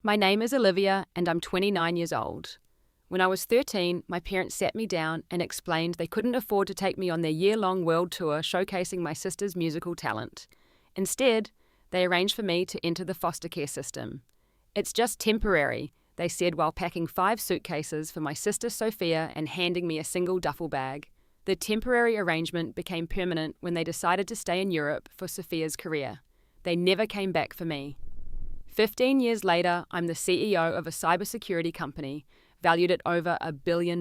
My name is Olivia and I'm 29 years old. When I was 13, my parents sat me down and explained they couldn't afford to take me on their year-long world tour showcasing my sister's musical talent. Instead, they arranged for me to enter the foster care system. It's just temporary, they said while packing 5 suitcases for my sister Sophia and handing me a single duffel bag. The temporary arrangement became permanent when they decided to stay in Europe for Sophia's career. They never came back for me. 15 years later, I'm the CEO of a cybersecurity company, valued at over $1 billion.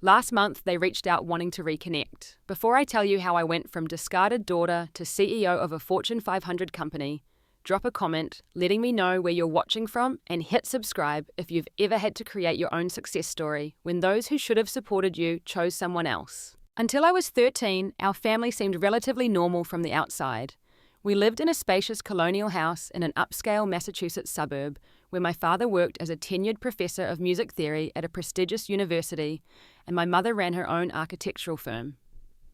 Last month, they reached out wanting to reconnect. Before I tell you how I went from discarded daughter to CEO of a Fortune 500 company, drop a comment letting me know where you're watching from and hit subscribe if you've ever had to create your own success story when those who should have supported you chose someone else. Until I was 13, our family seemed relatively normal from the outside. We lived in a spacious colonial house in an upscale Massachusetts suburb where my father worked as a tenured professor of music theory at a prestigious university and my mother ran her own architectural firm.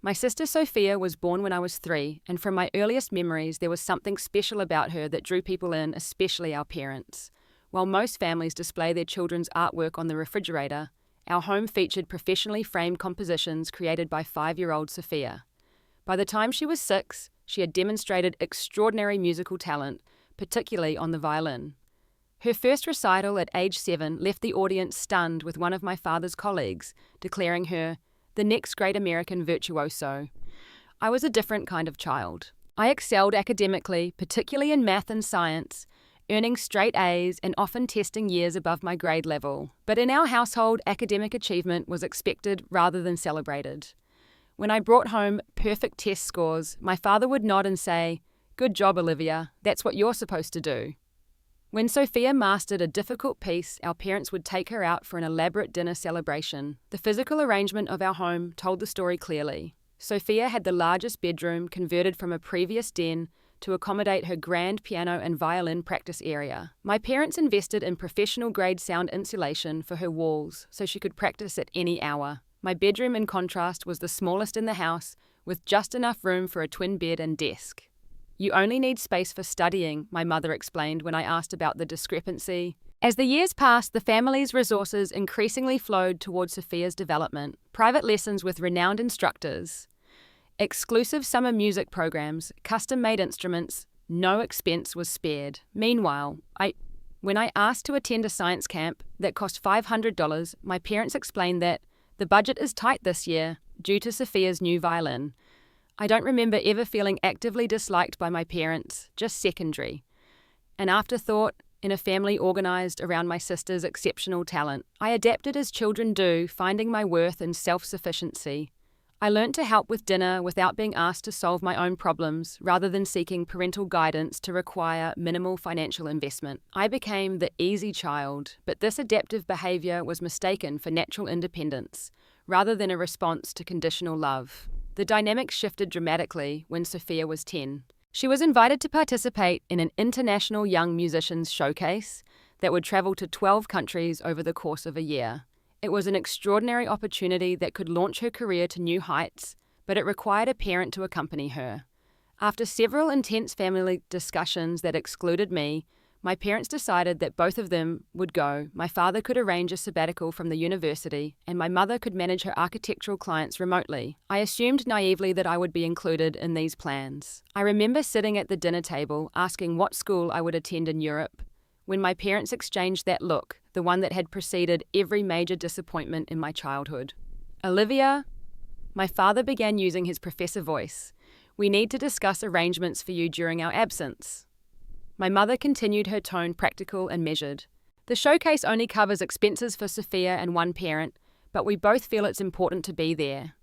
My sister Sophia was born when I was 3, and from my earliest memories there was something special about her that drew people in, especially our parents. While most families display their children's artwork on the refrigerator, our home featured professionally framed compositions created by 5-year-old Sophia. By the time she was 6, she had demonstrated extraordinary musical talent, particularly on the violin. Her first recital at age 7 left the audience stunned with one of my father's colleagues, declaring her the next great American virtuoso. I was a different kind of child. I excelled academically, particularly in math and science, earning straight A's and often testing years above my grade level. But in our household, academic achievement was expected rather than celebrated. When I brought home perfect test scores, my father would nod and say, "Good job, Olivia, that's what you're supposed to do." When Sophia mastered a difficult piece, our parents would take her out for an elaborate dinner celebration. The physical arrangement of our home told the story clearly. Sophia had the largest bedroom converted from a previous den to accommodate her grand piano and violin practice area. My parents invested in professional-grade sound insulation for her walls so she could practice at any hour. My bedroom, in contrast, was the smallest in the house, with just enough room for a twin bed and desk. "You only need space for studying," my mother explained when I asked about the discrepancy. As the years passed, the family's resources increasingly flowed towards Sophia's development. Private lessons with renowned instructors, exclusive summer music programs, custom-made instruments, no expense was spared. Meanwhile, when I asked to attend a science camp that cost $500, my parents explained that the budget is tight this year due to Sophia's new violin. I don't remember ever feeling actively disliked by my parents, just secondary. An afterthought in a family organised around my sister's exceptional talent. I adapted as children do, finding my worth in self-sufficiency. I learnt to help with dinner without being asked to solve my own problems, rather than seeking parental guidance to require minimal financial investment. I became the easy child, but this adaptive behaviour was mistaken for natural independence, rather than a response to conditional love. The dynamic shifted dramatically when Sophia was 10. She was invited to participate in an international young musicians showcase that would travel to 12 countries over the course of a year. It was an extraordinary opportunity that could launch her career to new heights, but it required a parent to accompany her. After several intense family discussions that excluded me, my parents decided that both of them would go. My father could arrange a sabbatical from the university, and my mother could manage her architectural clients remotely. I assumed naively that I would be included in these plans. I remember sitting at the dinner table asking what school I would attend in Europe, when my parents exchanged that look, the one that had preceded every major disappointment in my childhood. "Olivia," my father began using his professor voice, "we need to discuss arrangements for you during our absence." My mother continued, her tone practical and measured. "The showcase only covers expenses for Sophia and one parent, but we both feel it's important to be there.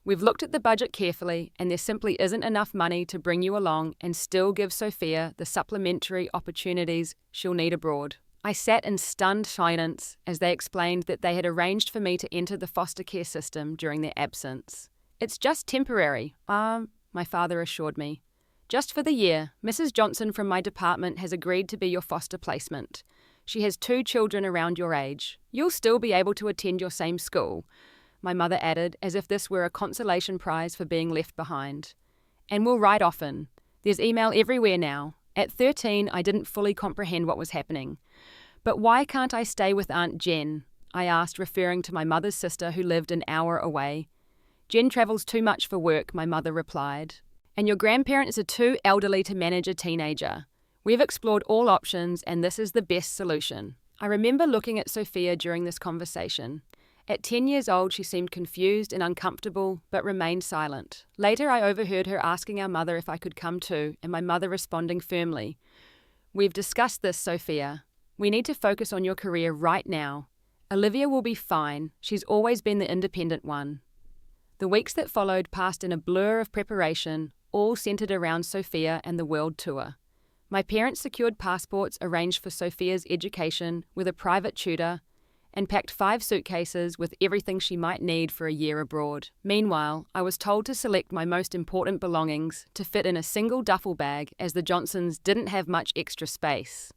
We've looked at the budget carefully, and there simply isn't enough money to bring you along and still give Sophia the supplementary opportunities she'll need abroad." I sat in stunned silence as they explained that they had arranged for me to enter the foster care system during their absence. "It's just temporary," my father assured me. "Just for the year. Mrs. Johnson from my department has agreed to be your foster placement. She has 2 children around your age. You'll still be able to attend your same school," my mother added, as if this were a consolation prize for being left behind. "And we'll write often. There's email everywhere now. At 13, I didn't fully comprehend what was happening. "But why can't I stay with Aunt Jen?" I asked, referring to my mother's sister who lived an hour away. "Jen travels too much for work," my mother replied. "And your grandparents are too elderly to manage a teenager. We've explored all options, and this is the best solution." I remember looking at Sophia during this conversation. At 10 years old, she seemed confused and uncomfortable, but remained silent. Later, I overheard her asking our mother if I could come too, and my mother responding firmly, "We've discussed this, Sophia. We need to focus on your career right now. Olivia will be fine. She's always been the independent one." The weeks that followed passed in a blur of preparation, all centered around Sophia and the world tour. My parents secured passports, arranged for Sophia's education with a private tutor, and packed 5 suitcases with everything she might need for a year abroad. Meanwhile, I was told to select my most important belongings to fit in a single duffel bag, as the Johnsons didn't have much extra space.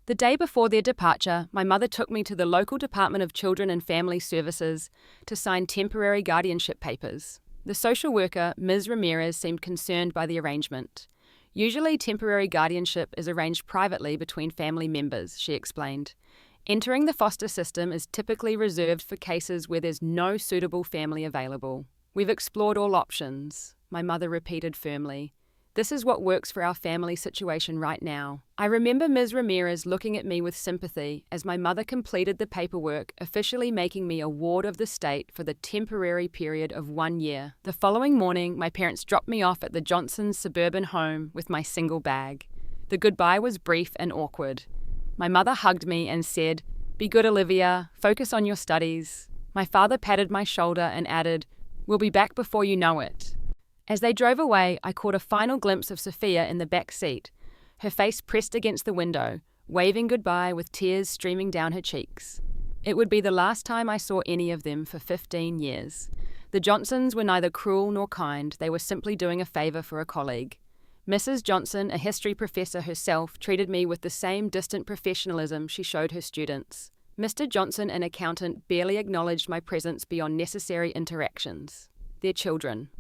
The day before their departure, my mother took me to the local Department of Children and Family Services to sign temporary guardianship papers. The social worker, Ms. Ramirez, seemed concerned by the arrangement. "Usually, temporary guardianship is arranged privately between family members," she explained. "Entering the foster system is typically reserved for cases where there's no suitable family available." "We've explored all options," my mother repeated firmly. "This is what works for our family situation right now." I remember Ms. Ramirez looking at me with sympathy as my mother completed the paperwork, officially making me a ward of the state for the temporary period of 1 year. The following morning, my parents dropped me off at the Johnsons' suburban home with my single bag. The goodbye was brief and awkward. My mother hugged me and said, "Be good, Olivia. Focus on your studies." My father patted my shoulder and added, "We'll be back before you know it." As they drove away, I caught a final glimpse of Sophia in the back seat, her face pressed against the window, waving goodbye with tears streaming down her cheeks. It would be the last time I saw any of them for 15 years. The Johnsons were neither cruel nor kind. They were simply doing a favor for a colleague. Mrs. Johnson, a history professor herself, treated me with the same distant professionalism she showed her students. Mr. Johnson, an accountant, barely acknowledged my presence beyond necessary interactions. Their children.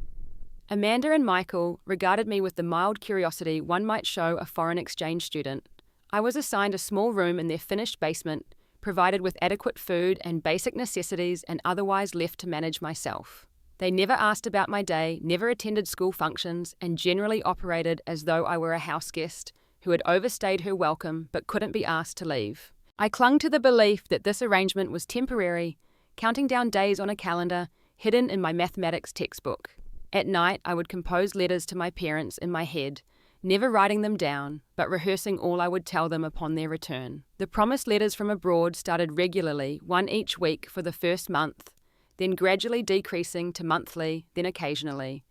Amanda and Michael regarded me with the mild curiosity one might show a foreign exchange student. I was assigned a small room in their finished basement, provided with adequate food and basic necessities, and otherwise left to manage myself. They never asked about my day, never attended school functions, and generally operated as though I were a house guest who had overstayed her welcome but couldn't be asked to leave. I clung to the belief that this arrangement was temporary, counting down days on a calendar hidden in my mathematics textbook. At night, I would compose letters to my parents in my head, never writing them down, but rehearsing all I would tell them upon their return. The promised letters from abroad started regularly, one each week for the first month, then gradually decreasing to monthly, then occasionally.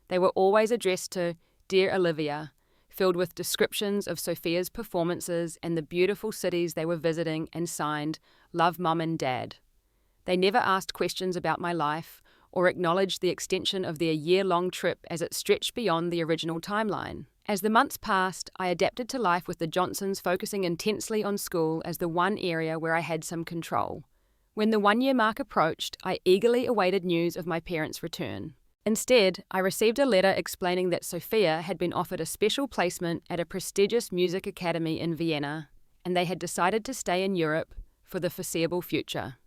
They were always addressed to Dear Olivia, filled with descriptions of Sophia's performances and the beautiful cities they were visiting, and signed, Love Mum and Dad. They never asked questions about my life or acknowledged the extension of their year-long trip as it stretched beyond the original timeline. As the months passed, I adapted to life with the Johnsons, focusing intensely on school as the one area where I had some control. When the 1-year mark approached, I eagerly awaited news of my parents' return. Instead, I received a letter explaining that Sophia had been offered a special placement at a prestigious music academy in Vienna, and they had decided to stay in Europe for the foreseeable future.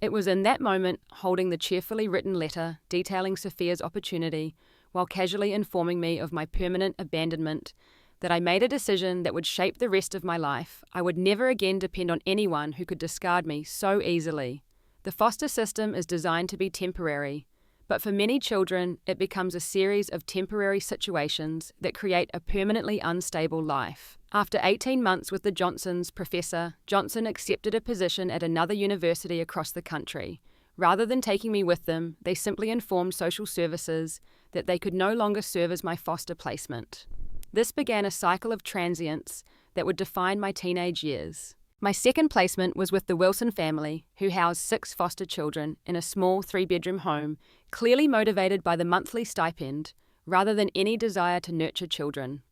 It was in that moment, holding the cheerfully written letter detailing Sophia's opportunity while casually informing me of my permanent abandonment, that I made a decision that would shape the rest of my life. I would never again depend on anyone who could discard me so easily. The foster system is designed to be temporary, but for many children, it becomes a series of temporary situations that create a permanently unstable life. After 18 months with the Johnsons, Professor Johnson accepted a position at another university across the country. Rather than taking me with them, they simply informed social services that they could no longer serve as my foster placement. This began a cycle of transience that would define my teenage years. My second placement was with the Wilson family, who housed 6 foster children in a small 3-bedroom home, clearly motivated by the monthly stipend, rather than any desire to nurture children.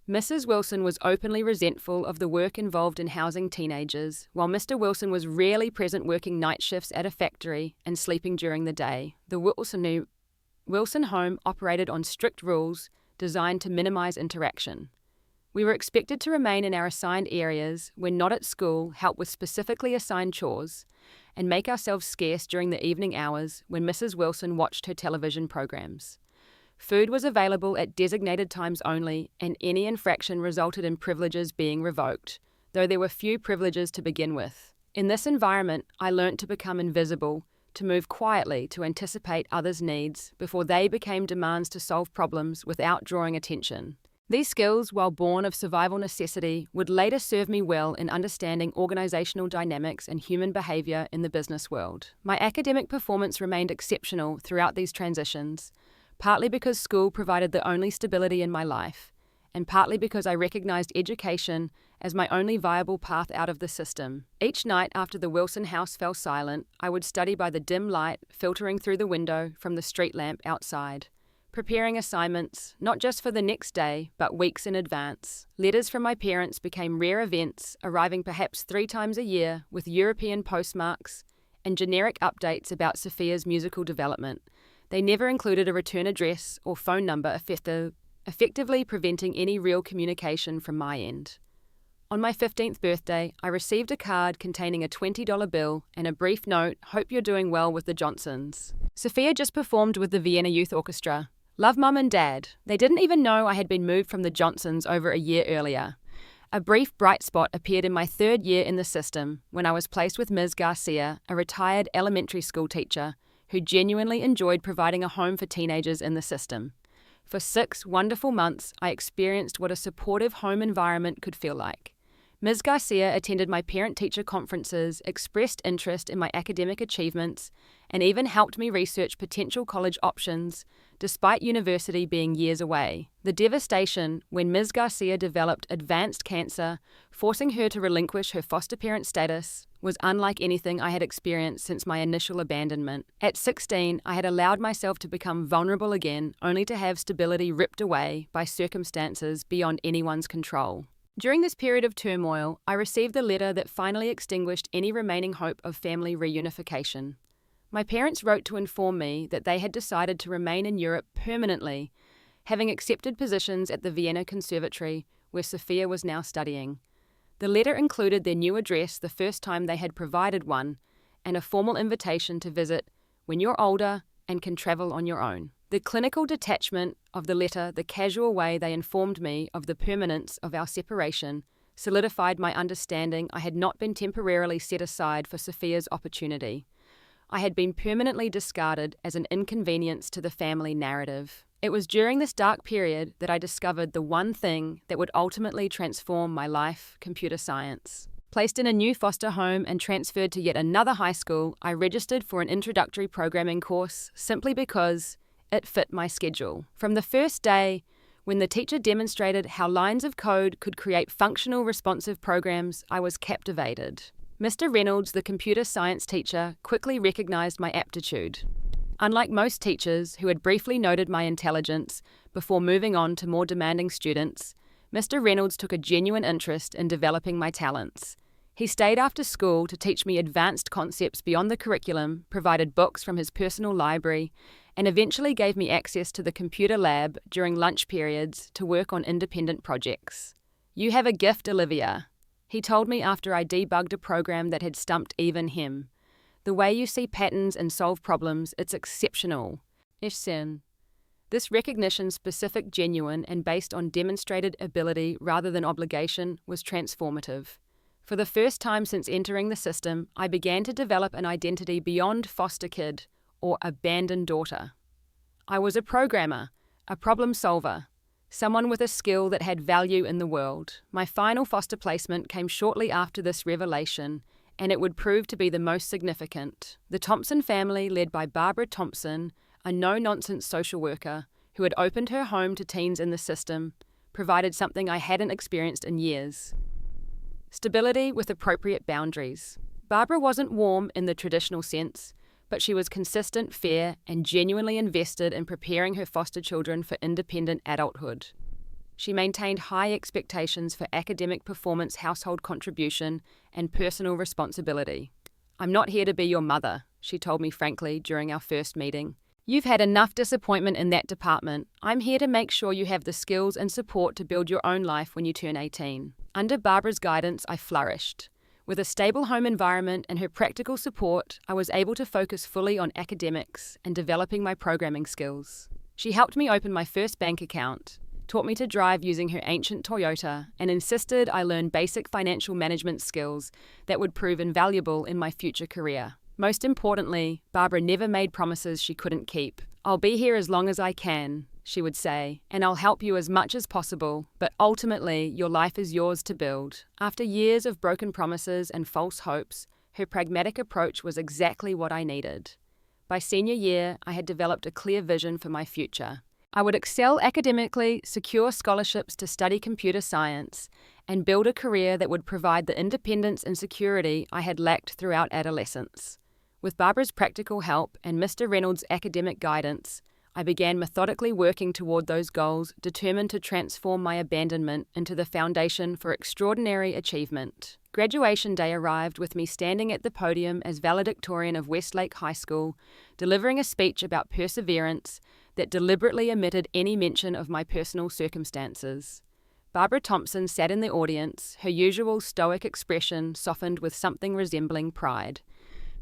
Mrs. Wilson was openly resentful of the work involved in housing teenagers, while Mr. Wilson was rarely present, working night shifts at a factory and sleeping during the day. The Wilson home operated on strict rules designed to minimize interaction. We were expected to remain in our assigned areas when not at school, help with specifically assigned chores, and make ourselves scarce during the evening hours when Mrs. Wilson watched her television programs. Food was available at designated times only, and any infraction resulted in privileges being revoked, though there were few privileges to begin with. In this environment, I learnt to become invisible, to move quietly to anticipate others' needs before they became demands to solve problems without drawing attention. These skills, while born of survival necessity, would later serve me well in understanding organizational dynamics and human behavior in the business world. My academic performance remained exceptional throughout these transitions, partly because school provided the only stability in my life, and partly because I recognized education as my only viable path out of the system. Each night after the Wilson house fell silent, I would study by the dim light filtering through the window from the street lamp outside, preparing assignments, not just for the next day, but weeks in advance. Letters from my parents became rare events, arriving perhaps 3 times a year with European postmarks and generic updates about Sophia's musical development. They never included a return address or phone number, effectively preventing any real communication from my end. On my 15th birthday, I received a card containing a $20 bill and a brief note, "Hope you're doing well with the Johnsons." Sophia just performed with the Vienna Youth Orchestra. Love, Mum and Dad. They didn't even know I had been moved from the Johnsons over a year earlier. A brief bright spot appeared in my 3rd year in the system when I was placed with Ms. Garcia, a retired elementary school teacher who genuinely enjoyed providing a home for teenagers in the system. For 6 wonderful months, I experienced what a supportive home environment could feel like. Ms. Garcia attended my parent-teacher conferences, expressed interest in my academic achievements, and even helped me research potential college options, despite university being years away. The devastation when Ms. Garcia developed advanced cancer, forcing her to relinquish her foster parent status, was unlike anything I had experienced since my initial abandonment. At 16, I had allowed myself to become vulnerable again, only to have stability ripped away by circumstances beyond anyone's control. During this period of turmoil, I received the letter that finally extinguished any remaining hope of family reunification. My parents wrote to inform me that they had decided to remain in Europe permanently, having accepted positions at the Vienna Conservatory, where Sophia was now studying. The letter included their new address the first time they had provided one, and a formal invitation to visit when you're older and can travel on your own. The clinical detachment of the letter, the casual way they informed me of the permanence of our separation, solidified my understanding I had not been temporarily set aside for Sophia's opportunity. I had been permanently discarded as an inconvenience to the family narrative. It was during this dark period that I discovered the one thing that would ultimately transform my life: computer science. Placed in a new foster home and transferred to yet another high school, I registered for an introductory programming course simply because it fit my schedule. From the first day, when the teacher demonstrated how lines of code could create functional responsive programs, I was captivated. Mr. Reynolds, the computer science teacher, quickly recognized my aptitude. Unlike most teachers who had briefly noted my intelligence before moving on to more demanding students, Mr. Reynolds took a genuine interest in developing my talents. He stayed after school to teach me advanced concepts beyond the curriculum, provided books from his personal library, and eventually gave me access to the computer lab during lunch periods to work on independent projects. "You have a gift, Olivia," he told me after I debugged a program that had stumped even him. "The way you see patterns and solve problems, it's exceptional." Ishsen. This recognition, specific, genuine, and based on demonstrated ability rather than obligation, was transformative. For the first time since entering the system, I began to develop an identity beyond foster kid or abandoned daughter. I was a programmer, a problem solver, someone with a skill that had value in the world. My final foster placement came shortly after this revelation, and it would prove to be the most significant. The Thompson family, led by Barbara Thompson, a no-nonsense social worker who had opened her home to teens in the system, provided something I hadn't experienced in years: stability with appropriate boundaries. Barbara wasn't warm in the traditional sense, but she was consistent, fair, and genuinely invested in preparing her foster children for independent adulthood. She maintained high expectations for academic performance, household contribution, and personal responsibility. "I'm not here to be your mother," she told me frankly during our first meeting. You've had enough disappointment in that department. I'm here to make sure you have the skills and support to build your own life when you turn 18. Under Barbara's guidance, I flourished. With a stable home environment and her practical support, I was able to focus fully on academics and developing my programming skills. She helped me open my first bank account, taught me to drive using her ancient Toyota, and insisted I learn basic financial management skills that would prove invaluable in my future career. Most importantly, Barbara never made promises she couldn't keep. "I'll be here as long as I can," she would say, "and I'll help you as much as possible, but ultimately your life is yours to build." After years of broken promises and false hopes, her pragmatic approach was exactly what I needed. By senior year, I had developed a clear vision for my future. I would excel academically, secure scholarships to study computer science, and build a career that would provide the independence and security I had lacked throughout adolescence. With Barbara's practical help and Mr. Reynolds' academic guidance, I began methodically working toward those goals, determined to transform my abandonment into the foundation for extraordinary achievement. Graduation day arrived with me standing at the podium as valedictorian of Westlake High School, delivering a speech about perseverance that deliberately omitted any mention of my personal circumstances. Barbara Thompson sat in the audience, her usual stoic expression softened with something resembling pride.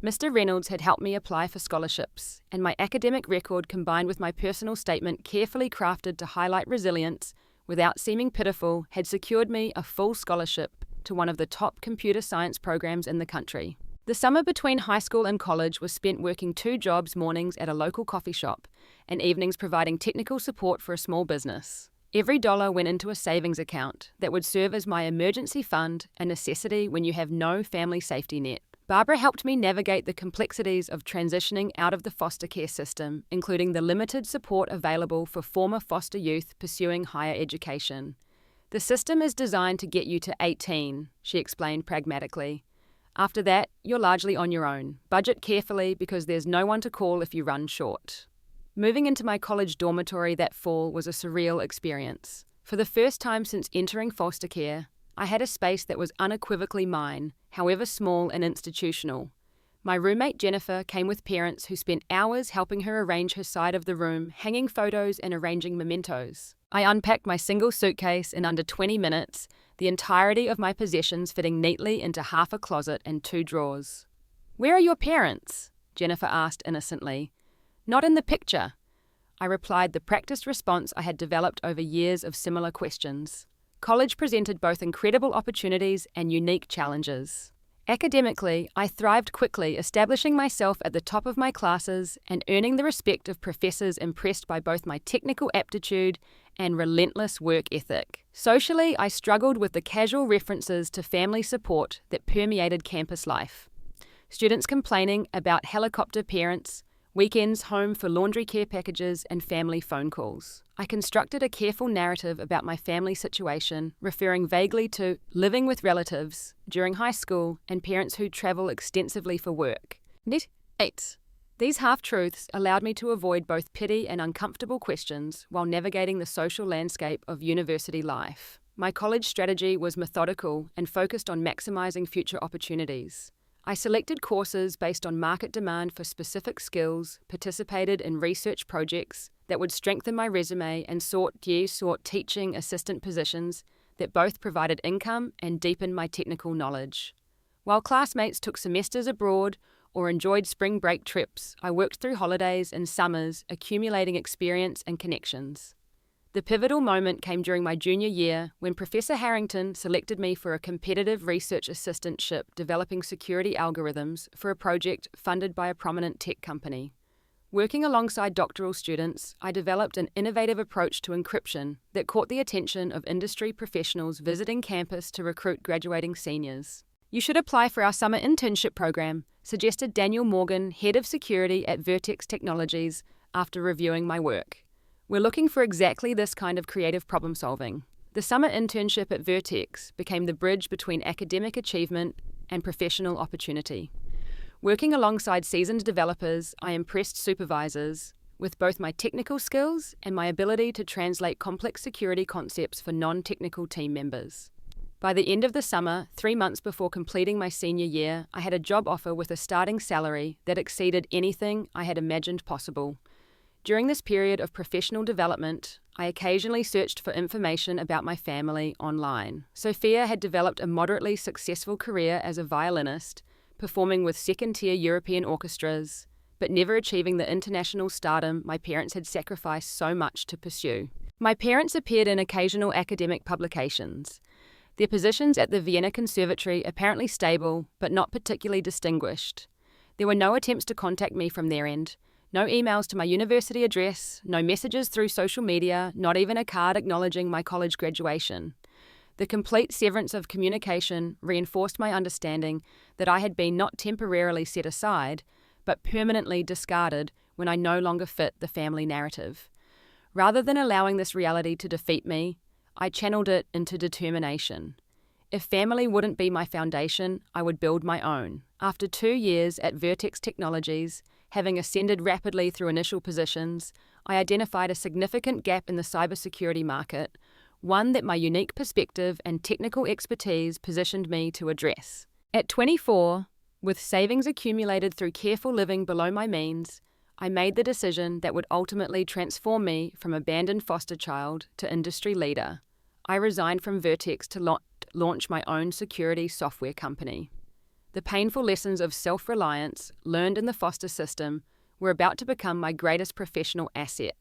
Mr. Reynolds had helped me apply for scholarships, and my academic record combined with my personal statement carefully crafted to highlight resilience, without seeming pitiful, had secured me a full scholarship to one of the top computer science programs in the country. The summer between high school and college was spent working 2 jobs, mornings at a local coffee shop, and evenings providing technical support for a small business. Every dollar went into a savings account that would serve as my emergency fund, a necessity when you have no family safety net. Barbara helped me navigate the complexities of transitioning out of the foster care system, including the limited support available for former foster youth pursuing higher education. "The system is designed to get you to 18, she explained pragmatically. "After that, you're largely on your own. Budget carefully because there's no one to call if you run short." Moving into my college dormitory that fall was a surreal experience. For the first time since entering foster care, I had a space that was unequivocally mine, however small and institutional. My roommate Jennifer came with parents who spent hours helping her arrange her side of the room, hanging photos and arranging mementos. I unpacked my single suitcase in under 20 minutes, the entirety of my possessions fitting neatly into half a closet and 2 drawers. "Where are your parents?" Jennifer asked innocently. "Not in the picture," I replied, the practiced response I had developed over years of similar questions. College presented both incredible opportunities and unique challenges. Academically, I thrived quickly, establishing myself at the top of my classes and earning the respect of professors impressed by both my technical aptitude and relentless work ethic. Socially, I struggled with the casual references to family support that permeated campus life. Students complaining about helicopter parents, weekends home for laundry care packages, and family phone calls. I constructed a careful narrative about my family situation, referring vaguely to living with relatives during high school and parents who travel extensively for work. Net 8. These half-truths allowed me to avoid both pity and uncomfortable questions while navigating the social landscape of university life. My college strategy was methodical and focused on maximizing future opportunities. I selected courses based on market demand for specific skills, participated in research projects that would strengthen my resume, and sought teaching assistant positions that both provided income and deepened my technical knowledge. While classmates took semesters abroad or enjoyed spring break trips, I worked through holidays and summers, accumulating experience and connections. The pivotal moment came during my junior year when Professor Harrington selected me for a competitive research assistantship developing security algorithms for a project funded by a prominent tech company. Working alongside doctoral students, I developed an innovative approach to encryption that caught the attention of industry professionals visiting campus to recruit graduating seniors. "You should apply for our summer internship program," suggested Daniel Morgan, head of security at Vertex Technologies, after reviewing my work. "We're looking for exactly this kind of creative problem solving." The summer internship at Vertex became the bridge between academic achievement and professional opportunity. Working alongside seasoned developers, I impressed supervisors with both my technical skills and my ability to translate complex security concepts for non-technical team members. By the end of the summer, 3 months before completing my senior year, I had a job offer with a starting salary that exceeded anything I had imagined possible. During this period of professional development, I occasionally searched for information about my family online. Sophia had developed a moderately successful career as a violinist, performing with second-tier European orchestras, but never achieving the international stardom my parents had sacrificed so much to pursue. My parents appeared in occasional academic publications. Their positions at the Vienna Conservatory apparently stable, but not particularly distinguished. There were no attempts to contact me from their end. No emails to my university address, no messages through social media, not even a card acknowledging my college graduation. The complete severance of communication reinforced my understanding that I had been not temporarily set aside, but permanently discarded when I no longer fit the family narrative. Rather than allowing this reality to defeat me, I channeled it into determination. If family wouldn't be my foundation, I would build my own. After 2 years at Vertex Technologies, having ascended rapidly through initial positions, I identified a significant gap in the cybersecurity market, one that my unique perspective and technical expertise positioned me to address. At 24, with savings accumulated through careful living below my means, I made the decision that would ultimately transform me from abandoned foster child to industry leader. I resigned from Vertex to launch my own security software company. The painful lessons of self-reliance learned in the foster system were about to become my greatest professional asset.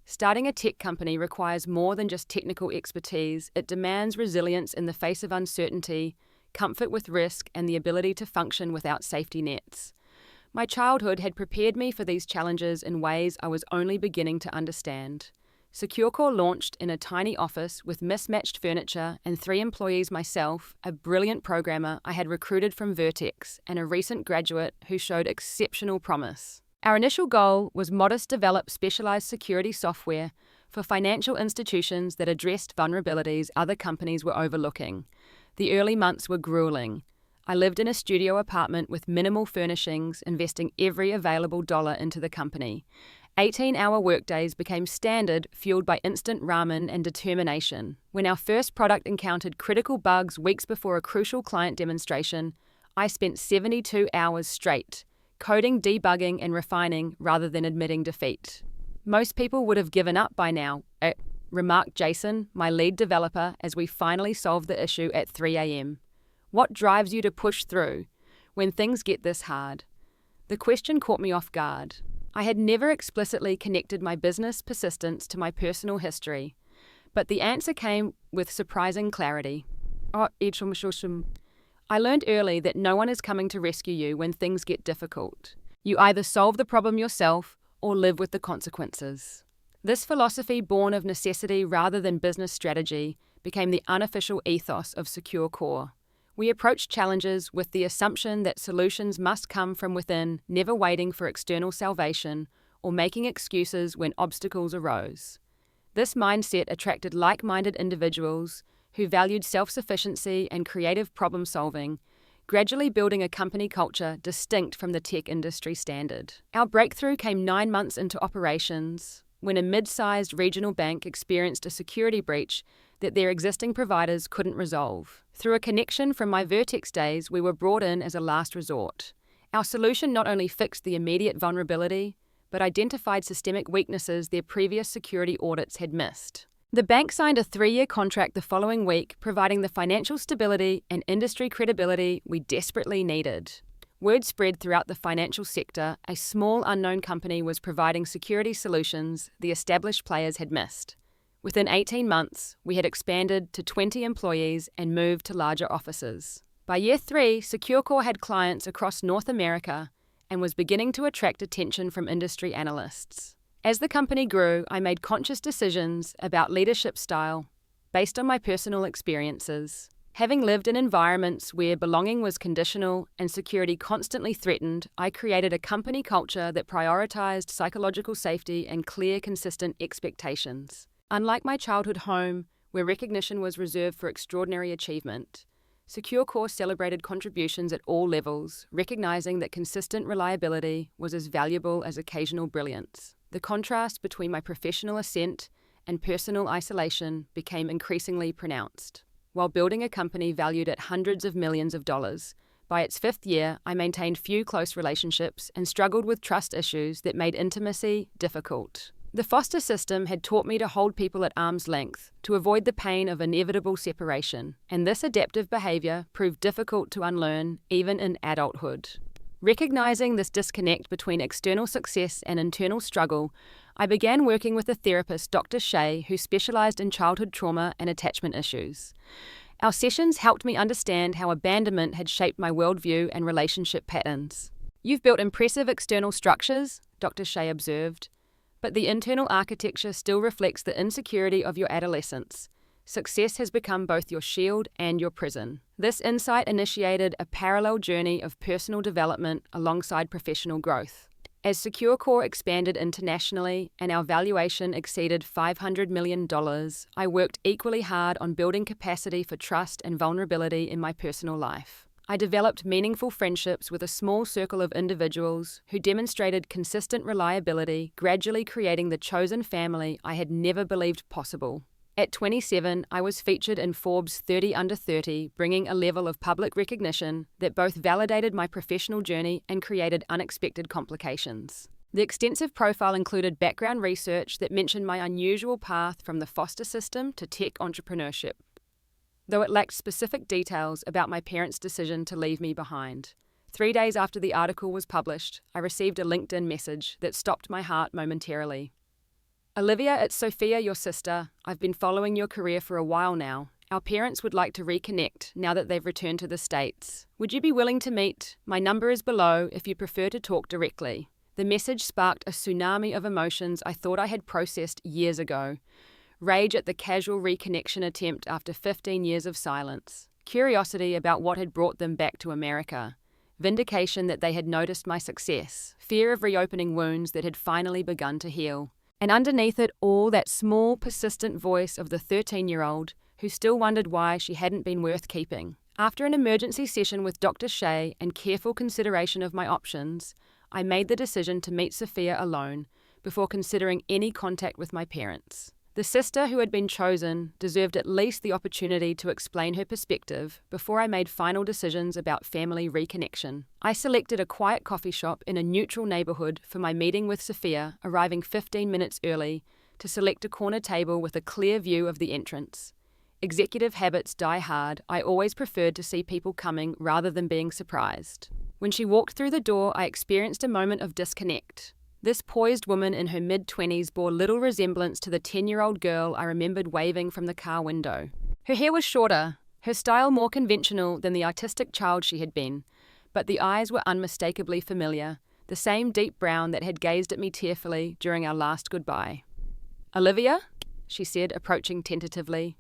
Starting a tech company requires more than just technical expertise. It demands resilience in the face of uncertainty, comfort with risk, and the ability to function without safety nets. My childhood had prepared me for these challenges in ways I was only beginning to understand. SecureCore launched in a tiny office with mismatched furniture and 3 employees myself, a brilliant programmer I had recruited from Vertex, and a recent graduate who showed exceptional promise. Our initial goal was modest develop specialized security software for financial institutions that addressed vulnerabilities other companies were overlooking. The early months were grueling. I lived in a studio apartment with minimal furnishings, investing every available dollar into the company. 18-hour workdays became standard, fueled by instant ramen and determination. When our first product encountered critical bugs weeks before a crucial client demonstration, I spent 72 hours straight, coding, debugging, and refining rather than admitting defeat. Most people would have given up by now, remarked Jason, my lead developer, as we finally solved the issue at 3 a.m. What drives you to push through when things get this hard? The question caught me off guard. I had never explicitly connected my business persistence to my personal history, but the answer came with surprising clarity. I learned early that no one is coming to rescue you when things get difficult. You either solve the problem yourself or live with the consequences. This philosophy, born of necessity rather than business strategy, became the unofficial ethos of SecureCore. We approached challenges with the assumption that solutions must come from within, never waiting for external salvation or making excuses when obstacles arose. This mindset attracted like-minded individuals who valued self-sufficiency and creative problem-solving, gradually building a company culture distinct from the tech industry standard. Our breakthrough came 9 months into operations, when a mid-sized regional bank experienced a security breach that their existing providers couldn't resolve. Through a connection from my Vertex days, we were brought in as a last resort. Our solution not only fixed the immediate vulnerability, but identified systemic weaknesses their previous security audits had missed. The bank signed a 3-year contract the following week, providing the financial stability and industry credibility we desperately needed. Word spread throughout the financial sector, a small unknown company was providing security solutions the established players had missed. Within 18 months, we had expanded to 20 employees and moved to larger offices. By year 3, SecureCore had clients across North America and was beginning to attract attention from industry analysts. As the company grew, I made conscious decisions about leadership style based on my personal experiences. Having lived in environments where belonging was conditional and security constantly threatened, I created a company culture that prioritized psychological safety and clear, consistent expectations. Unlike my childhood home, where recognition was reserved for extraordinary achievement, SecureCore celebrated contributions at all levels, recognizing that consistent reliability was as valuable as occasional brilliance. The contrast between my professional ascent and personal isolation became increasingly pronounced. While building a company valued at hundreds of millions of dollars, By its 5th year, I maintained few close relationships and struggled with trust issues that made intimacy difficult. The foster system had taught me to hold people at arm's length, to avoid the pain of inevitable separation, and this adaptive behavior proved difficult to unlearn even in adulthood. Recognizing this disconnect between external success and internal struggle, I began working with a therapist, Dr. Shea, who specialized in childhood trauma and attachment issues. Our sessions helped me understand how abandonment had shaped my worldview and relationship patterns. "You've built impressive external structures," Dr. Shea observed, "but the internal architecture still reflects the insecurity of your adolescence. Success has become both your shield and your prison." This insight initiated a parallel journey of personal development alongside professional growth. As Secure Core expanded internationally and our valuation exceeded $500 million, I worked equally hard on building capacity for trust and vulnerability in my personal life. I developed meaningful friendships with a small circle of individuals who demonstrated consistent reliability, gradually creating the chosen family I had never believed possible. At 27, I was featured in Forbes 30 Under 30, bringing a level of public recognition that both validated my professional journey and created unexpected complications. The extensive profile included background research that mentioned my unusual path from the foster system to tech entrepreneurship, though it lacked specific details about my parents' decision to leave me behind. 3 days after the article was published, I received a LinkedIn message that stopped my heart momentarily. "Olivia, it's Sophia, your sister. I've been following your career for a while now. Our parents would like to reconnect now that they've returned to the States. Would you be willing to meet? My number is below if you prefer to talk directly." The message sparked a tsunami of emotions I thought I had processed years ago. Rage at the casual reconnection attempt after 15 years of silence. Curiosity about what had brought them back to America. Vindication that they had noticed my success. Fear of reopening wounds that had finally begun to heal. And underneath it all, that small, persistent voice of the 13-year-old who still wondered why she hadn't been worth keeping. After an emergency session with Dr. Shea and careful consideration of my options, I made the decision to meet Sophia alone before considering any contact with my parents. The sister who had been chosen deserved at least the opportunity to explain her perspective before I made final decisions about family reconnection. I selected a quiet coffee shop in a neutral neighborhood for my meeting with Sophia, arriving 15 minutes early to select a corner table with a clear view of the entrance. Executive habits die hard. I always preferred to see people coming rather than being surprised. When she walked through the door, I experienced a moment of disconnect. This poised woman in her mid-20s bore little resemblance to the 10-year-old girl I remembered waving from the car window. Her hair was shorter, her style more conventional than the artistic child she had been, but the eyes were unmistakably familiar, the same deep brown that had gazed at me tearfully during our last goodbye. "Olivia?" she said, approaching tentatively.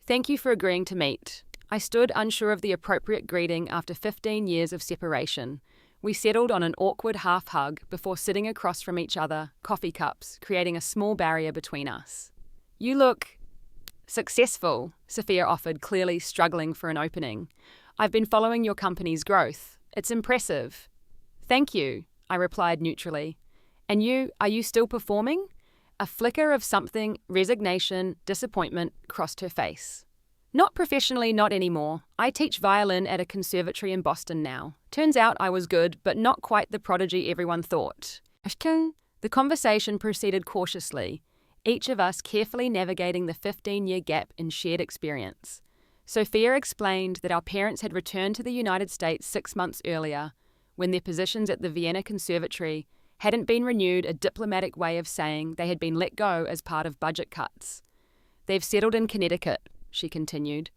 "Thank you for agreeing to meet." I stood unsure of the appropriate greeting after 15 years of separation. We settled on an awkward half-hug before sitting across from each other, coffee cups, creating a small barrier between us. "You look successful," Sophia offered, clearly struggling for an opening. "I've been following your company's growth. It's impressive." "Thank you," I replied neutrally. "And you, are you still performing?" A flicker of something, resignation, disappointment, crossed her face. "Not professionally, not anymore. I teach violin at a conservatory in Boston now. Turns out I was good, but not quite the prodigy everyone thought." The conversation proceeded cautiously, each of us carefully navigating the 15-year gap in shared experience. Sophia explained that our parents had returned to the United States 6 months earlier, when their positions at the Vienna Conservatory hadn't been renewed, a diplomatic way of saying they had been let go as part of budget cuts. "They've settled in Connecticut," she continued.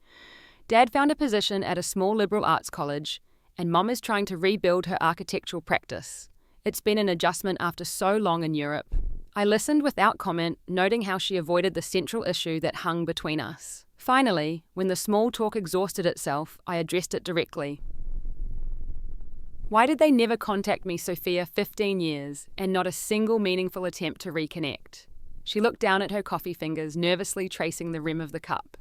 "Dad found a position at a small liberal arts college, and Mom is trying to rebuild her architectural practice. It's been an adjustment after so long in Europe." I listened without comment, noting how she avoided the central issue that hung between us. Finally, when the small talk exhausted itself, I addressed it directly. "Why did they never contact me, Sophia, 15 years, and not a single meaningful attempt to reconnect?" She looked down at her coffee fingers, nervously tracing the rim of the cup.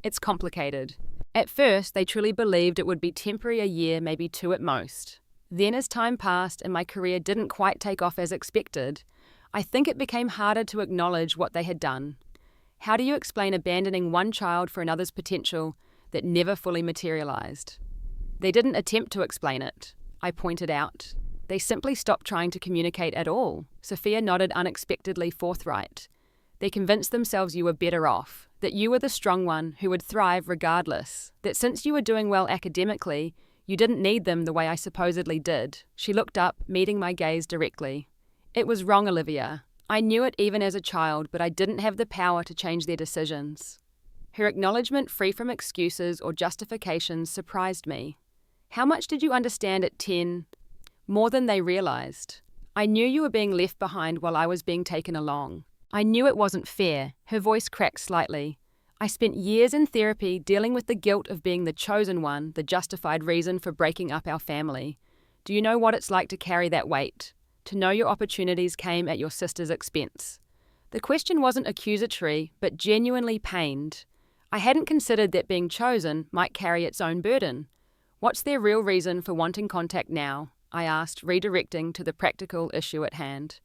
"It's complicated. At first, they truly believed it would be temporary, a year, maybe 2 at most. Then as time passed and my career didn't quite take off as expected, I think it became harder to acknowledge what they had done. How do you explain abandoning one child for another's potential that never fully materialized?" They didn't attempt to explain it, I pointed out. They simply stopped trying to communicate at all. Sophia nodded, unexpectedly forthright. They convinced themselves you were better off, that you were the strong one who would thrive regardless, that since you were doing well academically, you didn't need them the way I supposedly did. She looked up, meeting my gaze directly. It was wrong, Olivia. I knew it even as a child, but I didn't have the power to change their decisions. Her acknowledgement, free from excuses or justifications, surprised me. How much did you understand at 10? More than they realized. I knew you were being left behind while I was being taken along. I knew it wasn't fair. Her voice cracked slightly. I spent years in therapy dealing with the guilt of being the chosen one, the justified reason for breaking up our family. Do you know what it's like to carry that weight? To know your opportunities came at your sister's expense. The question wasn't accusatory, but genuinely pained. I hadn't considered that being chosen might carry its own burden. What's their real reason for wanting contact now? I asked, redirecting to the practical issue at hand.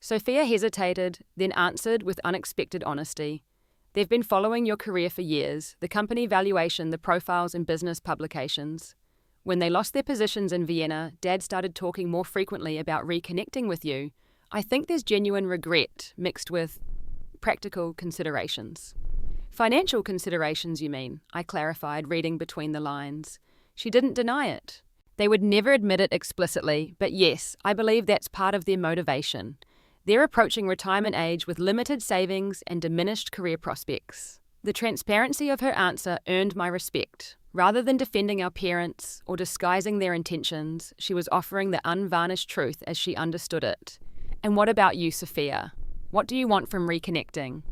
Sophia hesitated, then answered with unexpected honesty. They've been following your career for years, the company valuation, the profiles and business publications. When they lost their positions in Vienna, Dad started talking more frequently about reconnecting with you. I think there's genuine regret mixed with practical considerations. Financial considerations, you mean? I clarified, reading between the lines. She didn't deny it. They would never admit it explicitly, but yes, I believe that's part of their motivation. They're approaching retirement age with limited savings and diminished career prospects. The transparency of her answer earned my respect. Rather than defending our parents or disguising their intentions, she was offering the unvarnished truth as she understood it. And what about you, Sophia? What do you want from reconnecting?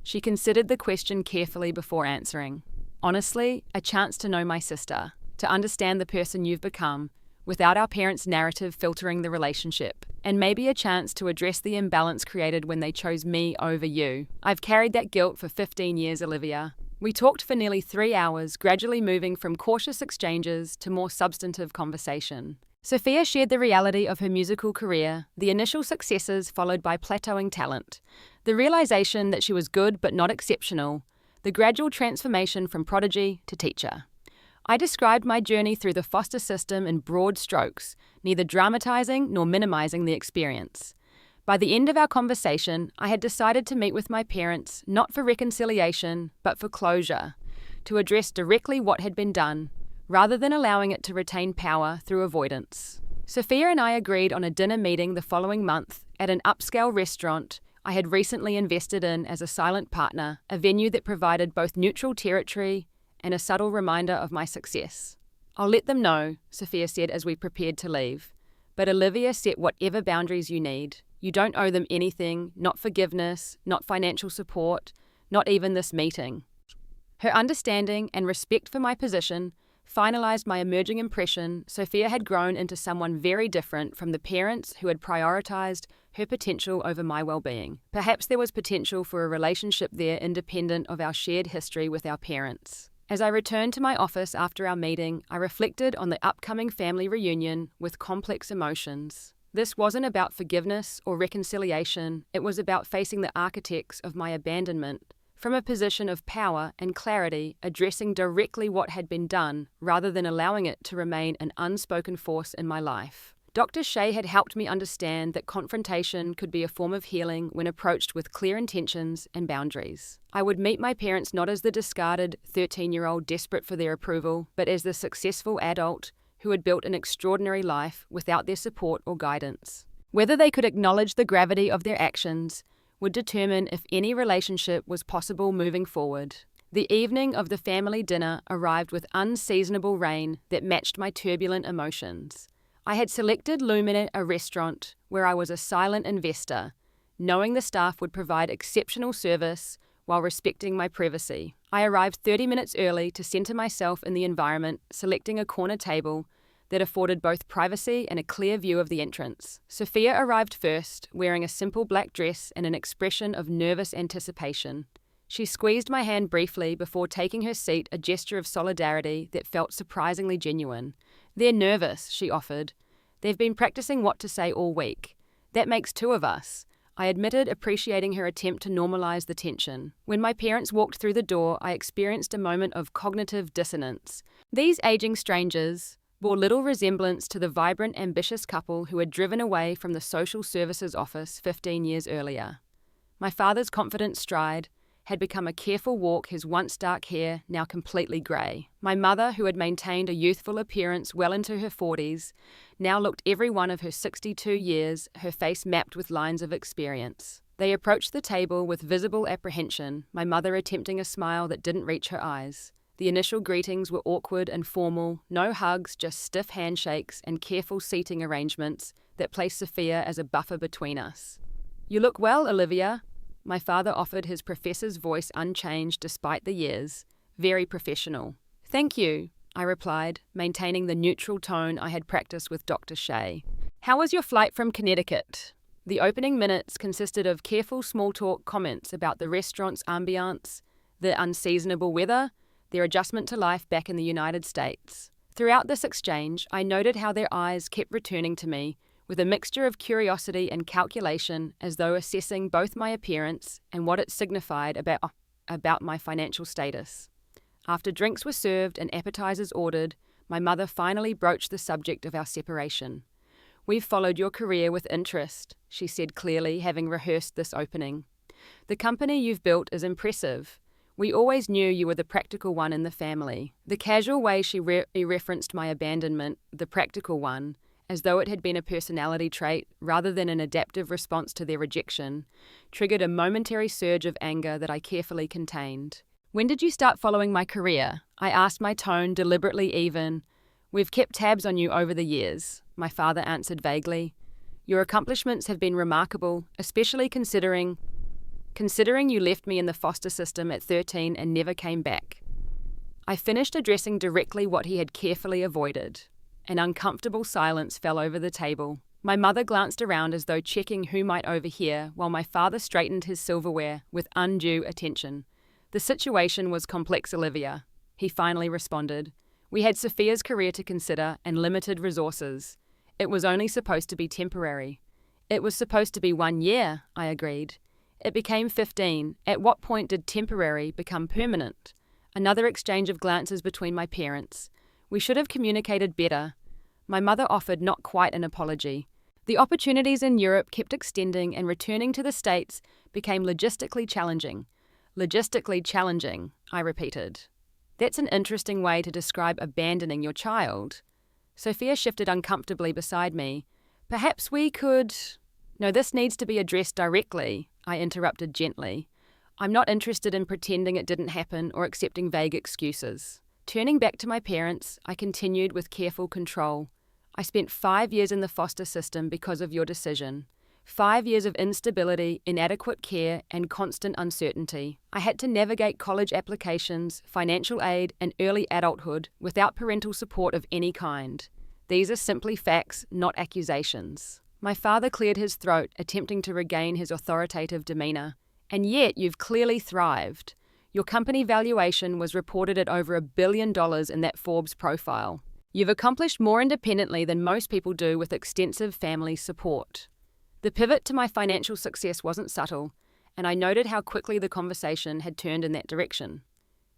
She considered the question carefully before answering. Honestly, a chance to know my sister, to understand the person you've become, without our parents' narrative filtering the relationship, and maybe a chance to address the imbalance created when they chose me over you. I've carried that guilt for 15 years, Olivia. We talked for nearly 3 hours, gradually moving from cautious exchanges to more substantive conversation. Sophia shared the reality of her musical career, the initial successes followed by plateauing talent, the realization that she was good but not exceptional, the gradual transformation from prodigy to teacher. I described my journey through the foster system in broad strokes, neither dramatizing nor minimizing the experience. By the end of our conversation, I had decided to meet with my parents not for reconciliation, but for closure, to address directly what had been done, rather than allowing it to retain power through avoidance. Sophia and I agreed on a dinner meeting the following month at an upscale restaurant I had recently invested in as a silent partner, a venue that provided both neutral territory and a subtle reminder of my success. I'll let them know, Sophia said as we prepared to leave. But Olivia, set whatever boundaries you need. You don't owe them anything, not forgiveness, not financial support, not even this meeting. Her understanding and respect for my position finalized my emerging impression. Sophia had grown into someone very different from the parents who had prioritized her potential over my well-being. Perhaps there was potential for a relationship there independent of our shared history with our parents. As I returned to my office after our meeting, I reflected on the upcoming family reunion with complex emotions. This wasn't about forgiveness or reconciliation, it was about facing the architects of my abandonment, from a position of power and clarity, addressing directly what had been done, rather than allowing it to remain an unspoken force in my life. Dr. Shea had helped me understand that confrontation could be a form of healing when approached with clear intentions and boundaries. I would meet my parents not as the discarded 13-year-old desperate for their approval, but as the successful adult who had built an extraordinary life without their support or guidance. Whether they could acknowledge the gravity of their actions would determine if any relationship was possible moving forward. The evening of the family dinner arrived with unseasonable rain that matched my turbulent emotions. I had selected Lumina, a restaurant where I was a silent investor, knowing the staff would provide exceptional service while respecting my privacy. I arrived 30 minutes early to center myself in the environment, selecting a corner table that afforded both privacy and a clear view of the entrance. Sophia arrived first, wearing a simple black dress and an expression of nervous anticipation. She squeezed my hand briefly before taking her seat, a gesture of solidarity that felt surprisingly genuine. "They're nervous," she offered. "They've been practicing what to say all week. That makes 2 of us." I admitted appreciating her attempt to normalize the tension. When my parents walked through the door, I experienced a moment of cognitive dissonance. These aging strangers bore little resemblance to the vibrant, ambitious couple who had driven away from the social services office 15 years earlier. My father's confident stride had become a careful walk, his once dark hair now completely grey. My mother, who had maintained a youthful appearance well into her 40s, now looked every one of her 62 years, her face mapped with lines of experience. They approached the table with visible apprehension, my mother attempting a smile that didn't reach her eyes. The initial greetings were awkward and formal, no hugs, just stiff handshakes and careful seating arrangements that placed Sophia as a buffer between us. "You look well, Olivia," my father offered, his professor's voice unchanged despite the years. "Very professional." "Thank you," I replied, maintaining the neutral tone I had practiced with Dr. Shea. "How was your flight from Connecticut?" The opening minutes consisted of careful small talk comments about the restaurant's ambiance, the unseasonable weather, their adjustment to life back in the United States. Throughout this exchange, I noted how their eyes kept returning to me, with a mixture of curiosity and calculation, as though assessing both my appearance and what it signified about my financial status. After drinks were served and appetizers ordered, my mother finally broached the subject of our separation. "We've followed your career with interest," she said clearly, having rehearsed this opening. "The company you've built is impressive. We always knew you were the practical one in the family." The casual way she referenced my abandonment, the practical one, as though it had been a personality trait rather than an adaptive response to their rejection, triggered a momentary surge of anger that I carefully contained. "When did you start following my career?" I asked, my tone deliberately even. "We've kept tabs on you over the years," my father answered vaguely. "Your accomplishments have been remarkable, especially considering you left me in the foster system at 13 and never came back." I finished addressing directly what he had carefully avoided. An uncomfortable silence fell over the table. My mother glanced around as though checking who might overhear, while my father straightened his silverware with undue attention. "The situation was complex, Olivia," he finally responded. "We had Sophia's career to consider and limited resources. It was only supposed to be temporary." "It was supposed to be 1 year," I agreed. "It became 15. At what point did temporary become permanent?" Another exchange of glances between my parents. "We should have communicated better." My mother offered not quite an apology. "The opportunities in Europe kept extending, and returning to the States became logistically challenging." "Logistically challenging," I repeated. "That's an interesting way to describe abandoning your child." Sophia shifted uncomfortably beside me. "Perhaps we could—" "No, this needs to be addressed directly," I interrupted gently. "I'm not interested in pretending it didn't happen or accepting vague excuses." Turning back to my parents, I continued with careful control. "I spent 5 years in the foster system because of your decision. 5 years of instability, inadequate care, and constant uncertainty. I had to navigate college applications, financial aid, and early adulthood without parental support of any kind. These are simply facts, not accusations." My father cleared his throat, attempting to regain his authoritative demeanor. "And yet you've clearly thrived. Your company valuation was reported at over $1 billion in that Forbes profile. You've accomplished more independently than most people do with extensive family support." The pivot to my financial success wasn't subtle, and I noted how quickly the conversation had turned in that direction.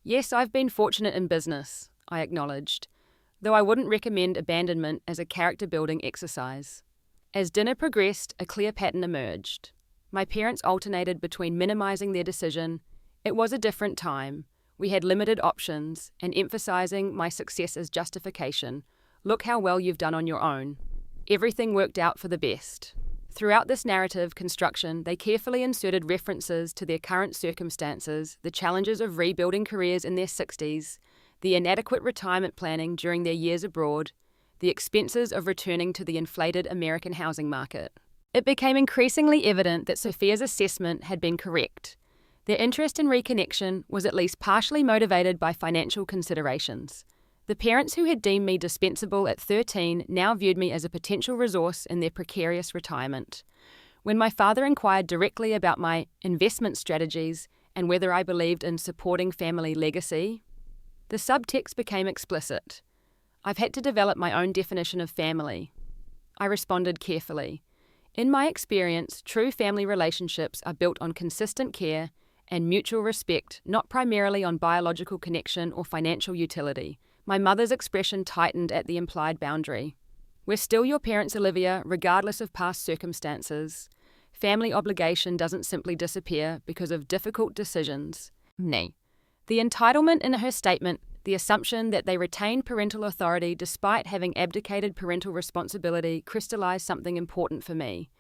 "Yes, I've been fortunate in business," I acknowledged, though I wouldn't recommend abandonment as a character-building exercise. As dinner progressed, a clear pattern emerged. My parents alternated between minimizing their decision — it was a different time, we had limited options — and emphasizing my success as justification. "Look how well you've done on your own. Everything worked out for the best." Throughout this narrative construction, they carefully inserted references to their current circumstances, the challenges of rebuilding careers in their 60s, the inadequate retirement planning during their years abroad, the expenses of returning to the inflated American housing market. It became increasingly evident that Sophia's assessment had been correct. Their interest in reconnection was at least partially motivated by financial considerations. The parents who had deemed me dispensable at 13 now viewed me as a potential resource in their precarious retirement. When my father inquired directly about my investment strategies and whether I believed in supporting family legacy, the subtext became explicit. "I've had to develop my own definition of family." I responded carefully. In my experience, true family relationships are built on consistent care and mutual respect, not primarily on biological connection or financial utility. My mother's expression tightened at the implied boundary. We're still your parents, Olivia, regardless of past circumstances. Family obligation doesn't simply disappear because of difficult decisions. Nay. The entitlement in her statement, the assumption that they retain parental authority despite having abdicated parental responsibility, crystallized something important for me.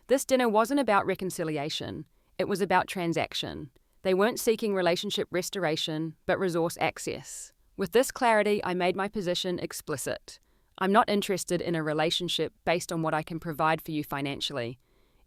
This dinner wasn't about reconciliation. It was about transaction. They weren't seeking relationship restoration, but resource access. With this clarity, I made my position explicit. I'm not interested in a relationship based on what I can provide for you financially.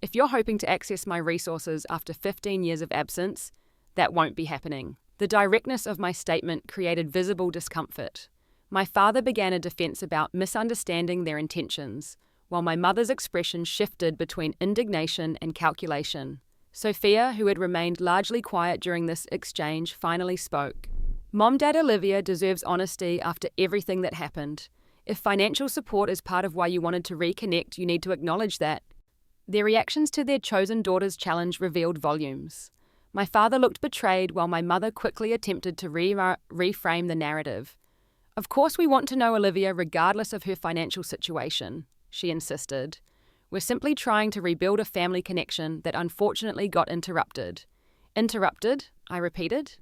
If you're hoping to access my resources after 15 years of absence, that won't be happening. The directness of my statement created visible discomfort. My father began a defense about misunderstanding their intentions, while my mother's expression shifted between indignation and calculation. Sophia, who had remained largely quiet during this exchange, finally spoke. Mom, Dad, Olivia deserves honesty after everything that happened. If financial support is part of why you wanted to reconnect, you need to acknowledge that. Their reactions to their chosen daughter's challenge revealed volumes. My father looked betrayed while my mother quickly attempted to reframe the narrative. Of course we want to know Olivia regardless of her financial situation, she insisted. We're simply trying to rebuild a family connection that unfortunately got interrupted. Interrupted? I repeated.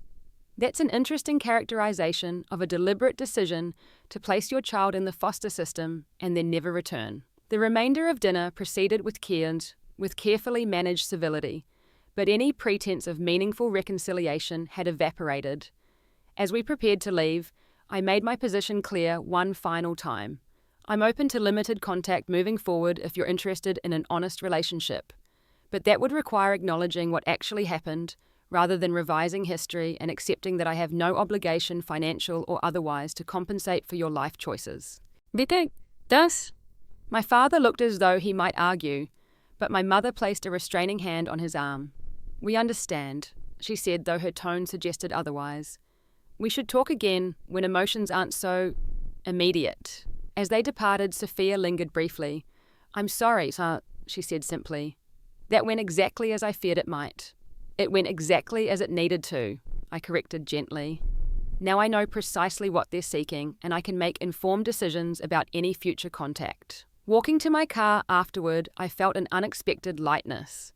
That's an interesting characterization of a deliberate decision to place your child in the foster system and then never return. The remainder of dinner proceeded with carefully managed civility, but any pretense of meaningful reconciliation had evaporated. As we prepared to leave, I made my position clear one final time. I'm open to limited contact moving forward if you're interested in an honest relationship, but that would require acknowledging what actually happened, rather than revising history and accepting that I have no obligation, financial or otherwise, to compensate for your life choices. Bitte, das? My father looked as though he might argue, but my mother placed a restraining hand on his arm. We understand, she said, though her tone suggested otherwise. We should talk again when emotions aren't so immediate. As they departed, Sophia lingered briefly. I'm sorry, she said simply. That went exactly as I feared it might. It went exactly as it needed to, I corrected gently. Now I know precisely what they're seeking, and I can make informed decisions about any future contact. Walking to my car afterward, I felt an unexpected lightness.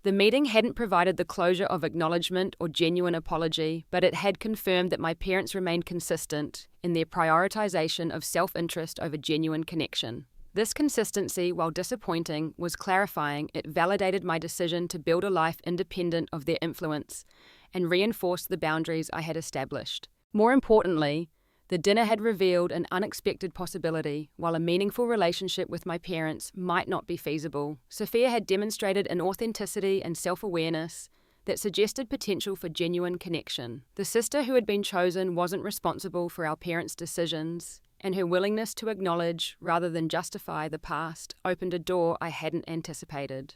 The meeting hadn't provided the closure of acknowledgement or genuine apology, but it had confirmed that my parents remained consistent in their prioritization of self-interest over genuine connection. This consistency, while disappointing, was clarifying. It validated my decision to build a life independent of their influence and reinforced the boundaries I had established. More importantly, the dinner had revealed an unexpected possibility. While a meaningful relationship with my parents might not be feasible, Sophia had demonstrated an authenticity and self-awareness that suggested potential for genuine connection. The sister who had been chosen wasn't responsible for our parents' decisions, and her willingness to acknowledge rather than justify the past opened a door I hadn't anticipated.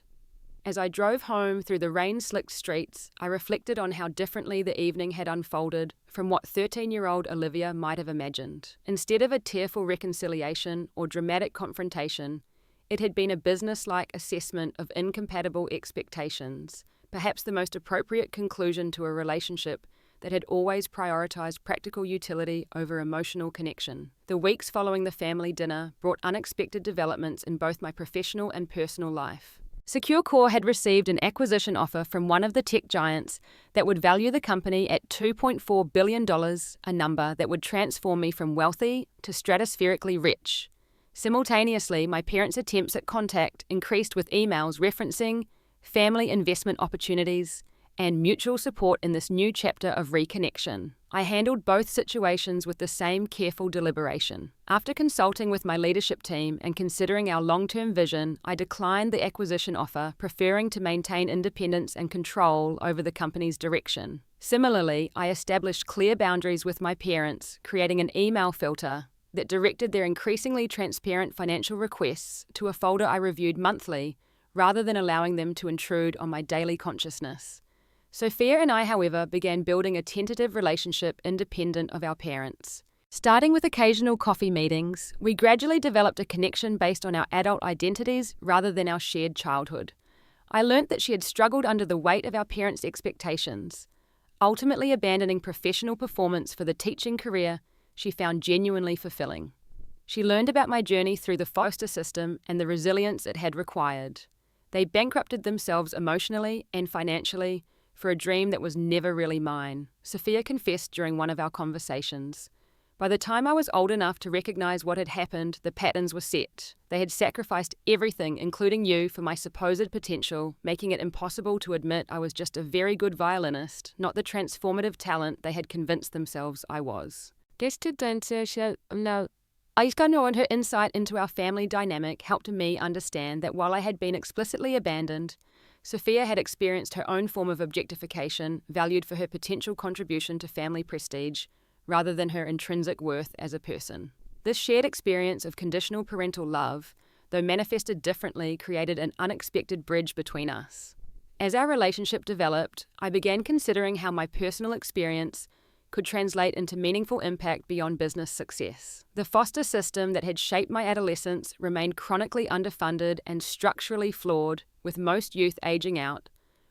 As I drove home through the rain-slicked streets, I reflected on how differently the evening had unfolded from what 13-year-old Olivia might have imagined. Instead of a tearful reconciliation or dramatic confrontation, it had been a business-like assessment of incompatible expectations, perhaps the most appropriate conclusion to a relationship that had always prioritized practical utility over emotional connection. The weeks following the family dinner brought unexpected developments in both my professional and personal life. SecureCore had received an acquisition offer from one of the tech giants that would value the company at $2.4 billion, a number that would transform me from wealthy to stratospherically rich. Simultaneously, my parents' attempts at contact increased with emails referencing family investment opportunities and mutual support in this new chapter of reconnection. I handled both situations with the same careful deliberation. After consulting with my leadership team and considering our long-term vision, I declined the acquisition offer, preferring to maintain independence and control over the company's direction. Similarly, I established clear boundaries with my parents, creating an email filter that directed their increasingly transparent financial requests to a folder I reviewed monthly, rather than allowing them to intrude on my daily consciousness. Sophia and I, however, began building a tentative relationship independent of our parents. Starting with occasional coffee meetings, we gradually developed a connection based on our adult identities rather than our shared childhood. I learnt that she had struggled under the weight of our parents' expectations, ultimately abandoning professional performance for the teaching career she found genuinely fulfilling. She learned about my journey through the foster system and the resilience it had required. They bankrupted themselves emotionally and financially for a dream that was never really mine, Sophia confessed during one of our conversations. By the time I was old enough to recognize what had happened, the patterns were set. They had sacrificed everything, including you, for my supposed potential, making it impossible to admit I was just a very good violinist, not the transformative talent they had convinced themselves I was. Her insight into our family dynamic helped me understand that while I had been explicitly abandoned, Sophia had experienced her own form of objectification, valued for her potential contribution to family prestige, rather than her intrinsic worth as a person. This shared experience of conditional parental love, though manifested differently, created an unexpected bridge between us. As our relationship developed, I began considering how my personal experience could translate into meaningful impact beyond business success. The foster system that had shaped my adolescence remained chronically underfunded and structurally flawed, with most youth aging out,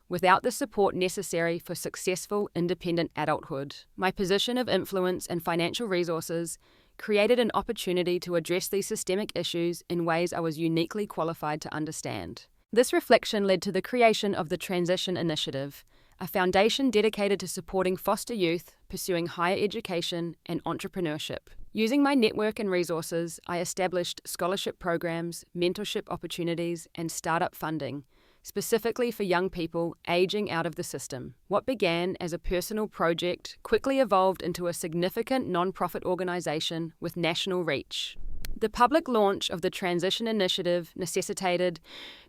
without the support necessary for successful, independent adulthood. My position of influence and financial resources created an opportunity to address these systemic issues in ways I was uniquely qualified to understand. This reflection led to the creation of the Transition Initiative, a foundation dedicated to supporting foster youth pursuing higher education and entrepreneurship. Using my network and resources, I established scholarship programs, mentorship opportunities, and startup funding, specifically for young people aging out of the system. What began as a personal project quickly evolved into a significant nonprofit organization with national reach. The public launch of the Transition Initiative necessitated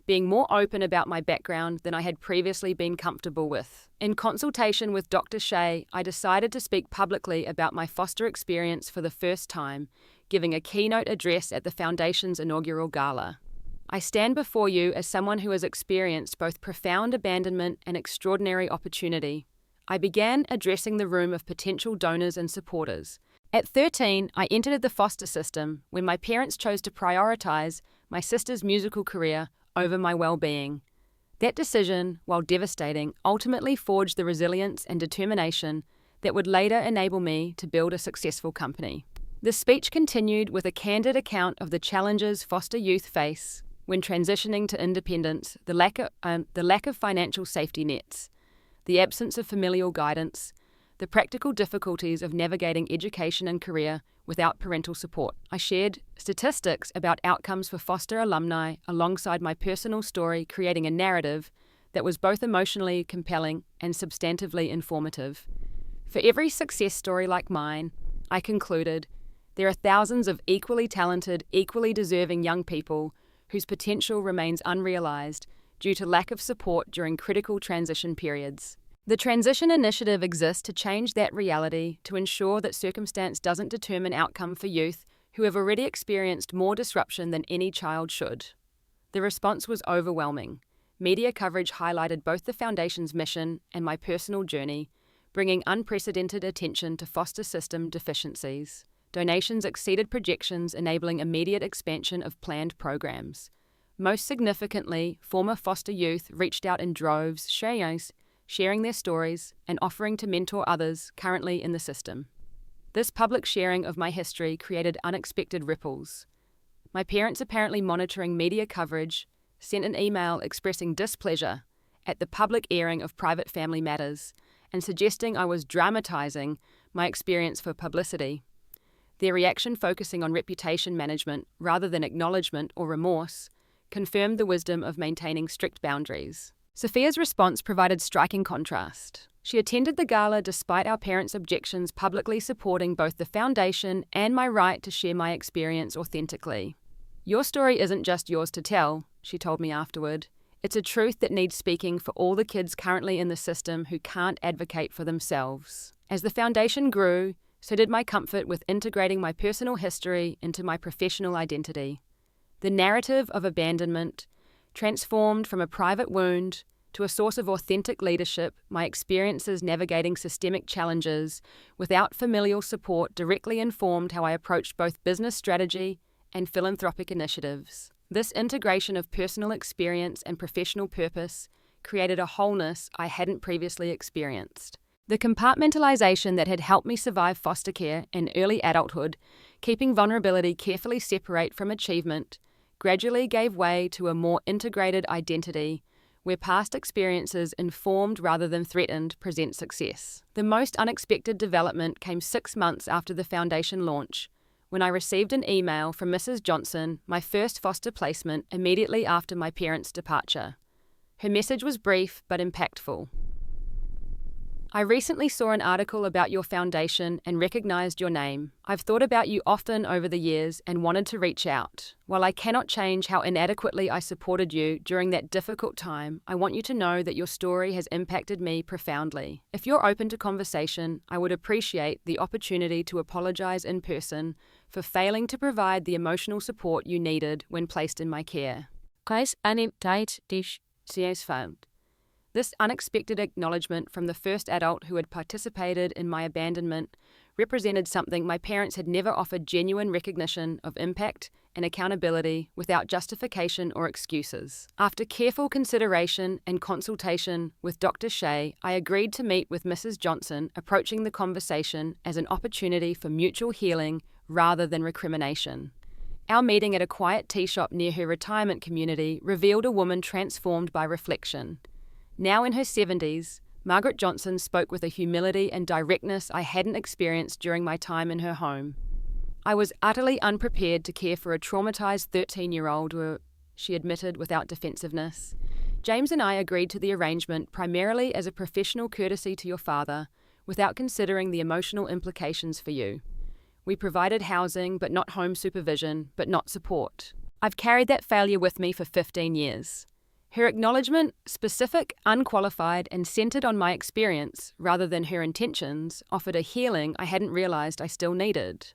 being more open about my background than I had previously been comfortable with. In consultation with Dr. Shea, I decided to speak publicly about my foster experience for the first time, giving a keynote address at the Foundation's inaugural gala. I stand before you as someone who has experienced both profound abandonment and extraordinary opportunity. I began addressing the room of potential donors and supporters. At 13, I entered the foster system when my parents chose to prioritize my sister's musical career over my well-being. That decision, while devastating, ultimately forged the resilience and determination that would later enable me to build a successful company. The speech continued with a candid account of the challenges foster youth face when transitioning to independence, the lack of financial safety nets, the absence of familial guidance, the practical difficulties of navigating education and career without parental support. I shared statistics about outcomes for foster alumni alongside my personal story, creating a narrative that was both emotionally compelling and substantively informative. For every success story like mine, I concluded, there are thousands of equally talented, equally deserving young people whose potential remains unrealized due to lack of support during critical transition periods. The Transition Initiative exists to change that reality, to ensure that circumstance doesn't determine outcome for youth who have already experienced more disruption than any child should. The response was overwhelming. Media coverage highlighted both the Foundation's mission and my personal journey, bringing unprecedented attention to foster system deficiencies. Donations exceeded projections, enabling immediate expansion of planned programs. Most significantly, former foster youth reached out in droves, sharing their stories and offering to mentor others currently in the system. This public sharing of my history created unexpected ripples. My parents, apparently monitoring media coverage, sent an email expressing displeasure at the public airing of private family matters and suggesting I was dramatizing my experience for publicity. Their reaction, focusing on reputation management rather than acknowledgement or remorse, confirmed the wisdom of maintaining strict boundaries. Sophia's response provided striking contrast. She attended the gala despite our parents' objections, publicly supporting both the Foundation and my right to share my experience authentically. "Your story isn't just yours to tell," she told me afterward. "It's a truth that needs speaking for all the kids currently in the system who can't advocate for themselves." As the Foundation grew, so did my comfort with integrating my personal history into my professional identity. The narrative of abandonment transformed from a private wound to a source of authentic leadership, my experiences navigating systemic challenges without familial support directly informed how I approached both business strategy and philanthropic initiatives. This integration of personal experience and professional purpose created a wholeness I hadn't previously experienced. The compartmentalization that had helped me survive foster care and early adulthood, keeping vulnerability carefully separate from achievement, gradually gave way to a more integrated identity where past experiences informed rather than threatened present success. The most unexpected development came 6 months after the foundation launch, when I received an email from Mrs. Johnson, my first foster placement immediately after my parents' departure. Her message was brief but impactful. I recently saw an article about your foundation and recognized your name. I've thought about you often over the years and wanted to reach out. While I cannot change how inadequately I supported you during that difficult time, I want you to know that your story has impacted me profoundly. If you're open to conversation, I would appreciate the opportunity to apologize in person for failing to provide the emotional support you needed when placed in my care. Guys, anneem tijd die She has found. This unexpected acknowledgement from the first adult who had participated in my abandonment represented something my parents had never offered: genuine recognition of impact and accountability without justification or excuses. After careful consideration and consultation with Dr. Shea, I agreed to meet with Mrs. Johnson, approaching the conversation as an opportunity for mutual healing rather than recrimination. Our meeting at a quiet tea shop near her retirement community revealed a woman transformed by reflection. Now in her 70s, Margaret Johnson spoke with a humility and directness I hadn't experienced during my time in her home. I was utterly unprepared to care for a traumatized 13-year-old, she admitted without defensiveness. James and I agreed to the arrangement primarily as a professional courtesy to your father, without considering the emotional implications for you. We provided housing, but not home supervision, but not support. I've carried that failure with me for 15 years. Her acknowledgement, specific, unqualified, and centered on my experience rather than her intentions, offered a healing I hadn't realized I still needed.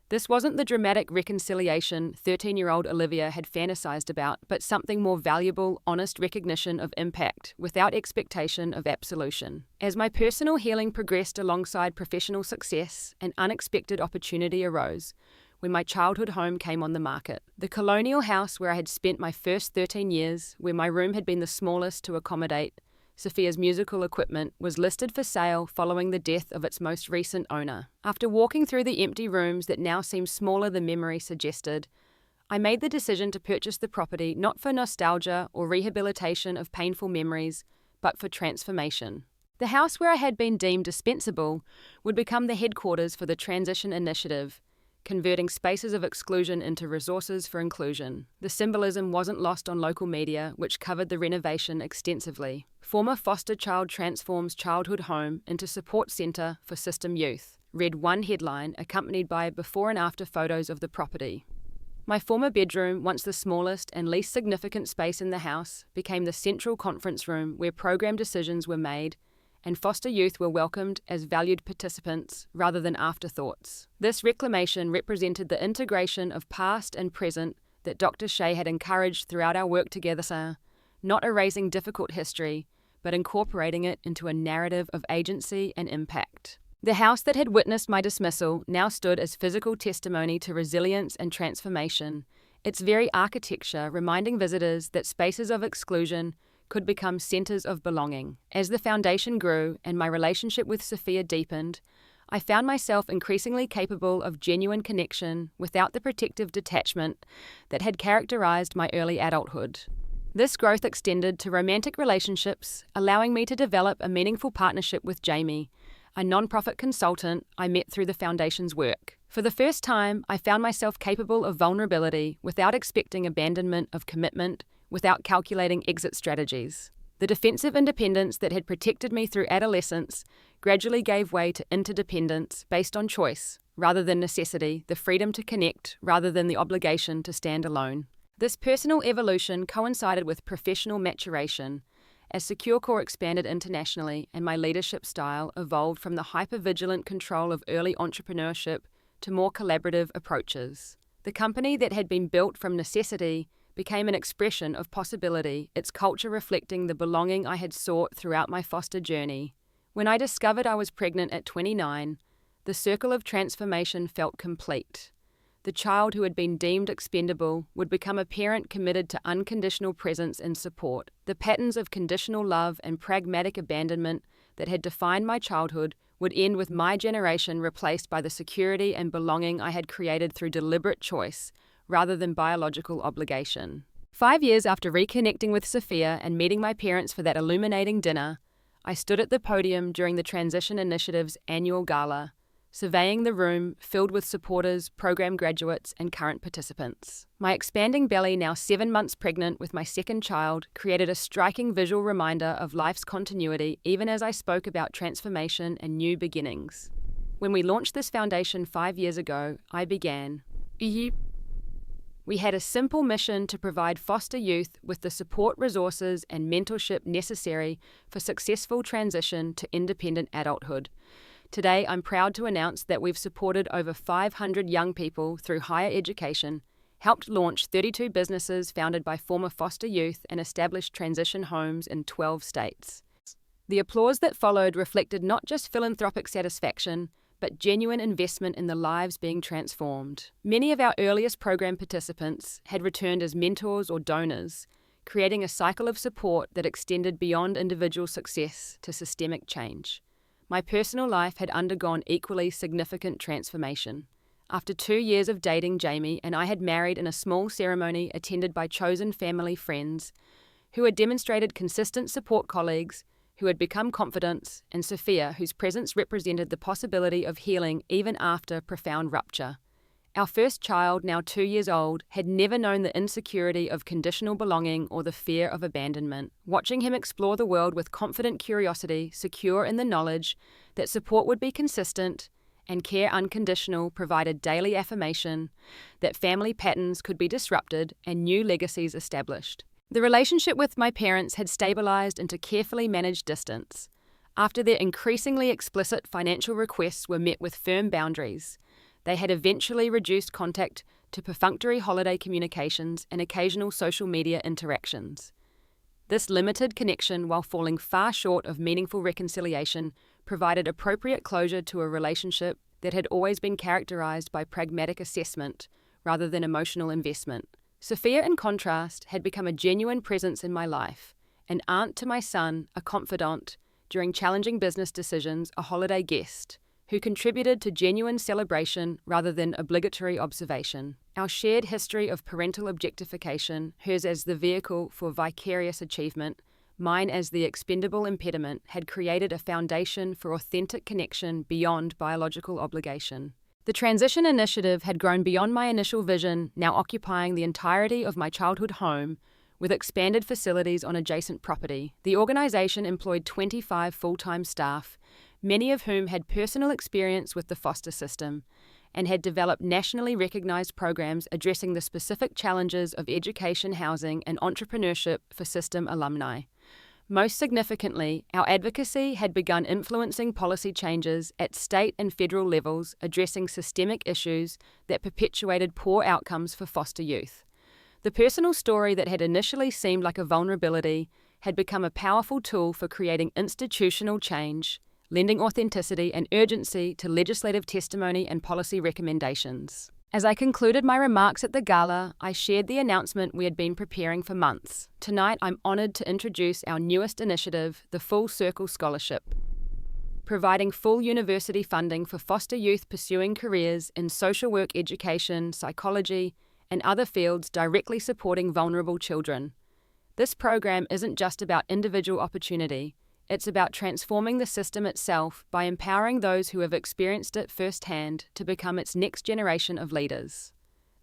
This wasn't the dramatic reconciliation 13-year-old Olivia had fantasized about, but something more valuable, honest recognition of impact without expectation of absolution. As my personal healing progressed alongside professional success, an unexpected opportunity arose when my childhood home came on the market. The colonial house where I had spent my first 13 years, where my room had been the smallest to accommodate Sophia's musical equipment, was listed for sale following the death of its most recent owner. After walking through the empty rooms that now seemed smaller than memory suggested, I made the decision to purchase the property not for nostalgia or rehabilitation of painful memories, but for transformation. The house where I had been deemed dispensable would become the headquarters for the Transition Initiative, converting spaces of exclusion into resources for inclusion. The symbolism wasn't lost on local media, which covered the renovation extensively. Former foster child transforms childhood home into support centre for system youth, read one headline accompanied by before and after photos of the property. My former bedroom, once the smallest and least significant space in the house, became the central conference room where program decisions were made and foster youth were welcomed as valued participants rather than afterthoughts. This reclamation represented the integration of past and present that Dr. Shea had encouraged throughout our work together, not erasing difficult history, but incorporating it into a narrative of agency and impact. The house that had witnessed my dismissal now stood as physical testimony to resilience and transformation, its very architecture reminding visitors that spaces of exclusion could become centers of belonging. As the foundation grew and my relationship with Sophia deepened, I found myself increasingly capable of genuine connection without the protective detachment that had characterized my early adulthood. This growth extended to romantic relationships, allowing me to develop a meaningful partnership with Jamie, a nonprofit consultant I met through the foundation's work. For the first time, I found myself capable of vulnerability without expecting abandonment of commitment, without calculating exit strategies. The defensive independence that had protected me through adolescence gradually gave way to interdependence based on choice rather than necessity, the freedom to connect rather than the obligation to stand alone. This personal evolution coincided with professional maturation as SecureCore expanded internationally and my leadership style evolved from the hyper-vigilant control of early entrepreneurship to more collaborative approaches. The company that had been built from necessity became an expression of possibility, its culture reflecting the belonging I had sought throughout my foster journey. When I discovered I was pregnant at 29, the circle of transformation felt complete. The child who had been deemed expendable would become a parent committed to unconditional presence and support. The patterns of conditional love and pragmatic abandonment that had defined my childhood would end with my generation replaced by the security and belonging I had created through deliberate choice, rather than biological obligation. 5 years after reconnecting with Sophia and meeting my parents for that illuminating dinner, I stood at the podium during the Transition Initiative's annual gala, surveying the room filled with supporters, program graduates, and current participants. My expanding belly, now 7 months pregnant with my second child, created a striking visual reminder of life's continuity even as I spoke about transformation and new beginnings. When we launched this foundation 5 years ago, I began. We had a simple mission to provide foster youth with the support, resources, and mentorship necessary for successful transition to independent adulthood. Today, I'm proud to announce that we've supported over 500 young people through higher education, helped launch 32 businesses founded by former foster youth, and established transition homes in 12 states. The applause that followed reflected not just philanthropic satisfaction, but genuine investment in the lives being transformed. Many of our earliest program participants had returned as mentors or donors, creating a cycle of support that extended beyond individual success to systemic change. My personal life had undergone equally significant transformation. After 2 years of dating Jamie, and I had married in a small ceremony attended by chosen family friends, who had demonstrated consistent support, colleagues who had become confidants, and Sophia, whose presence represented the possibility of healing even after profound rupture. Our first child, now 2 years old, had never known the insecurity of conditional belonging or the fear of abandonment. Watching him explore the world with confident curiosity, secure in the knowledge that support would be consistent and care unconditional, provided daily affirmation that family patterns could be disrupted and new legacies established. The relationship with my parents had stabilized into carefully managed distance. After their increasingly explicit financial requests were met with firm boundaries, they had eventually reduced contact to perfunctory holiday communications and occasional social media interactions. This limited connection, while falling far short of meaningful reconciliation, provided appropriate closure to a relationship that had always been characterized by pragmatic assessment rather than emotional investment. Sophia, in contrast, had become a genuine presence in my life, an aunt to my son, a confidant during challenging business decisions, a holiday guest, who contributed to genuine celebration rather than obligatory observation. Our shared history of parental objectification, hers as the vehicle for vicarious achievement, mine as the expendable impediment, had created a foundation for authentic connection beyond biological obligation. The Transition Initiative had grown beyond my initial vision, now occupying the entirety of my childhood home, with expanded facilities on adjacent property. The organization employed 25 full-time staff, many of whom had personal experience with the foster system, and had developed nationally recognized programs addressing the specific challenges of education, housing, and entrepreneurship for system alumni. Most significantly, our advocacy had begun influencing policy changes at state and federal levels addressing systemic issues that perpetuated poor outcomes for foster youth. The personal story that had initially seemed like a vulnerability had become a powerful tool for creating institutional change, lending authenticity and urgency to legislative testimony and policy recommendations. As I concluded my remarks at the gala, I shared the announcement we had been preparing for months. Tonight, I'm honored to introduce our newest initiative, the Full Circle Scholarship, providing full university funding for foster youth pursuing careers in social work, education, psychology, and other fields directly supporting vulnerable children. This program isn't just about individual opportunity. It's about transforming the system itself by empowering those who have experienced it firsthand to become its next generation of leaders.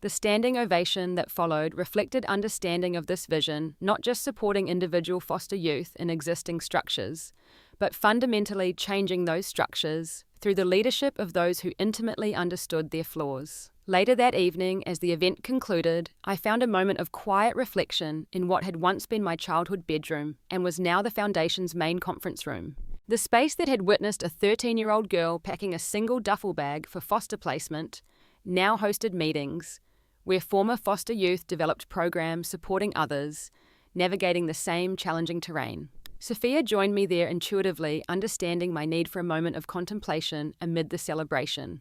The standing ovation that followed reflected understanding of this vision, not just supporting individual foster youth in existing structures, but fundamentally changing those structures through the leadership of those who intimately understood their flaws. Later that evening, as the event concluded, I found a moment of quiet reflection in what had once been my childhood bedroom and was now the Foundation's main conference room. The space that had witnessed a 13-year-old girl packing a single duffel bag for foster placement now hosted meetings, where former foster youth developed programs supporting others, navigating the same challenging terrain. Sophia joined me there intuitively, understanding my need for a moment of contemplation amid the celebration.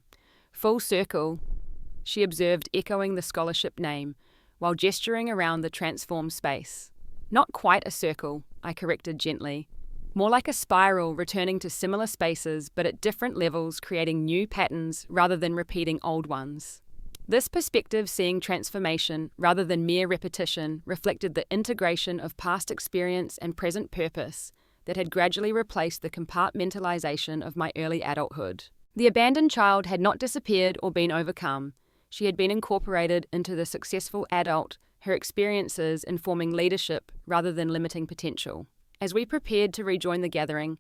Full circle, she observed, echoing the scholarship name, while gesturing around the transformed space. Not quite a circle, I corrected gently. More like a spiral, returning to similar spaces, but at different levels, creating new patterns rather than repeating old ones. This perspective, seeing transformation rather than mere repetition, reflected the integration of past experience and present purpose that had gradually replaced the compartmentalization of my early adulthood. The abandoned child had not disappeared or been overcome. She had been incorporated into the successful adult, her experiences informing leadership rather than limiting potential. As we prepared to rejoin the gathering,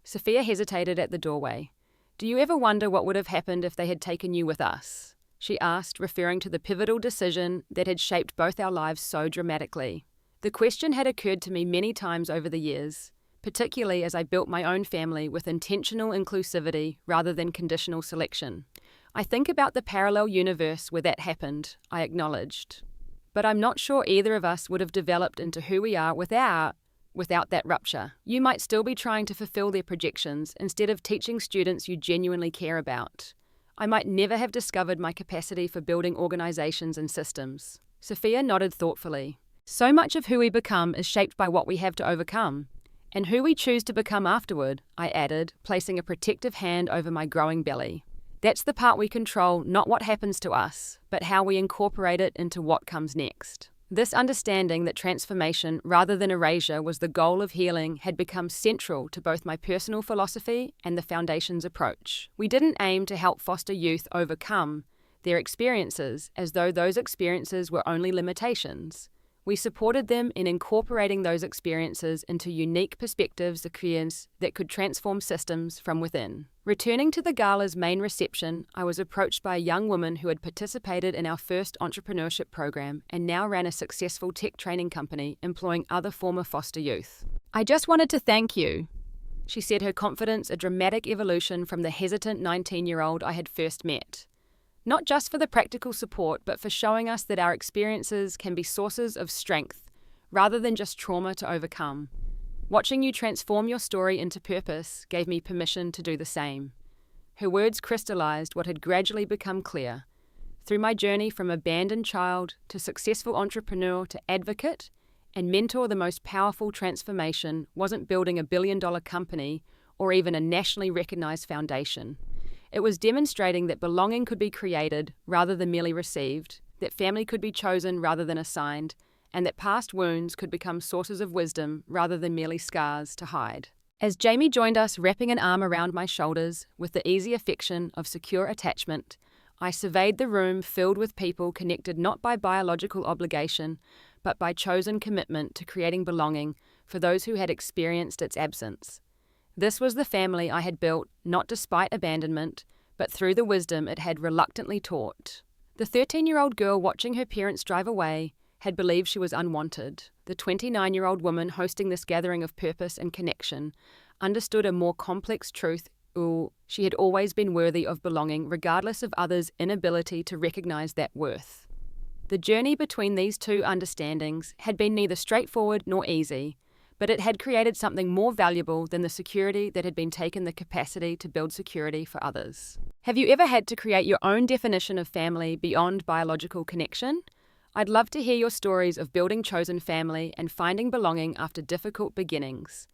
Sophia hesitated at the doorway. "Do you ever wonder what would have happened if they had taken you with us?" she asked, referring to the pivotal decision that had shaped both our lives so dramatically. The question had occurred to me many times over the years, particularly as I built my own family with intentional inclusivity rather than conditional selection. "I think about the parallel universe where that happened," I acknowledged. "But I'm not sure either of us would have developed into who we are without that rupture. You might still be trying to fulfill their projections instead of teaching students you genuinely care about. I might never have discovered my capacity for building organizations and systems." Sophia nodded thoughtfully. "So much of who we become is shaped by what we have to overcome. And who we choose to become afterward," I added, placing a protective hand over my growing belly. "That's the part we control, not what happens to us, but how we incorporate it into what comes next." This understanding that transformation rather than erasure was the goal of healing had become central to both my personal philosophy and the Foundation's approach. We didn't aim to help foster youth overcome their experiences as though those experiences were only limitations. We supported them in incorporating those experiences into unique perspectives that could transform systems from within. Returning to the gala's main reception, I was approached by a young woman who had participated in our first entrepreneurship program and now ran a successful tech training company employing other former foster youth. "I just wanted to thank you," she said, her confidence a dramatic evolution from the hesitant 19-year-old I had first met. "Not just for the practical support, but for showing us that our experiences can be sources of strength, rather than just trauma to overcome. Watching you transform your story into purpose gave me permission to do the same." Her words crystallized what had gradually become clear. Through my journey from abandoned child to successful entrepreneur to advocate and mentor, the most powerful transformation wasn't building a billion-dollar company or even a nationally recognized foundation. It was demonstrating that belonging could be created rather than merely received, that family could be chosen rather than assigned, and that past wounds could become sources of wisdom rather than merely scars to hide. As Jamie joined us, wrapping an arm around my shoulders with the easy affection of secure attachment, I surveyed the room filled with people connected not by biological obligation, but by chosen commitment to creating belonging for those who had experienced its absence. This was the family I had built, not despite abandonment, but through the wisdom it had reluctantly taught. The 13-year-old girl watching her parents drive away had believed she was unwanted. The 29-year-old woman hosting this gathering of purpose and connection understood a more complex truth. She had always been worthy of belonging, regardless of others' inability to recognize that worth. The journey between these two understandings had been neither straightforward nor easy, but it had created something more valuable than the security that had been taken the capacity to build security for others. Have you ever had to create your own definition of family beyond biological connection? I'd love to hear your stories of building chosen family and finding belonging after difficult beginnings.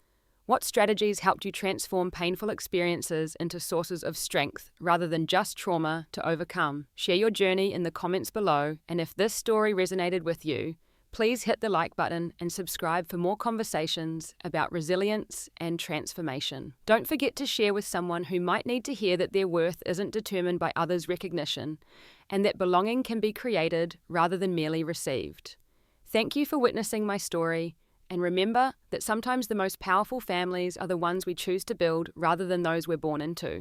What strategies helped you transform painful experiences into sources of strength rather than just trauma to overcome? Share your journey in the comments below, and if this story resonated with you, please hit the like button and subscribe for more conversations about resilience and transformation. Don't forget to share with someone who might need to hear that their worth isn't determined by others' recognition and that belonging can be created rather than merely received. Thank you for witnessing my story, and remember that sometimes the most powerful families are the ones we choose to build rather than those we're born into.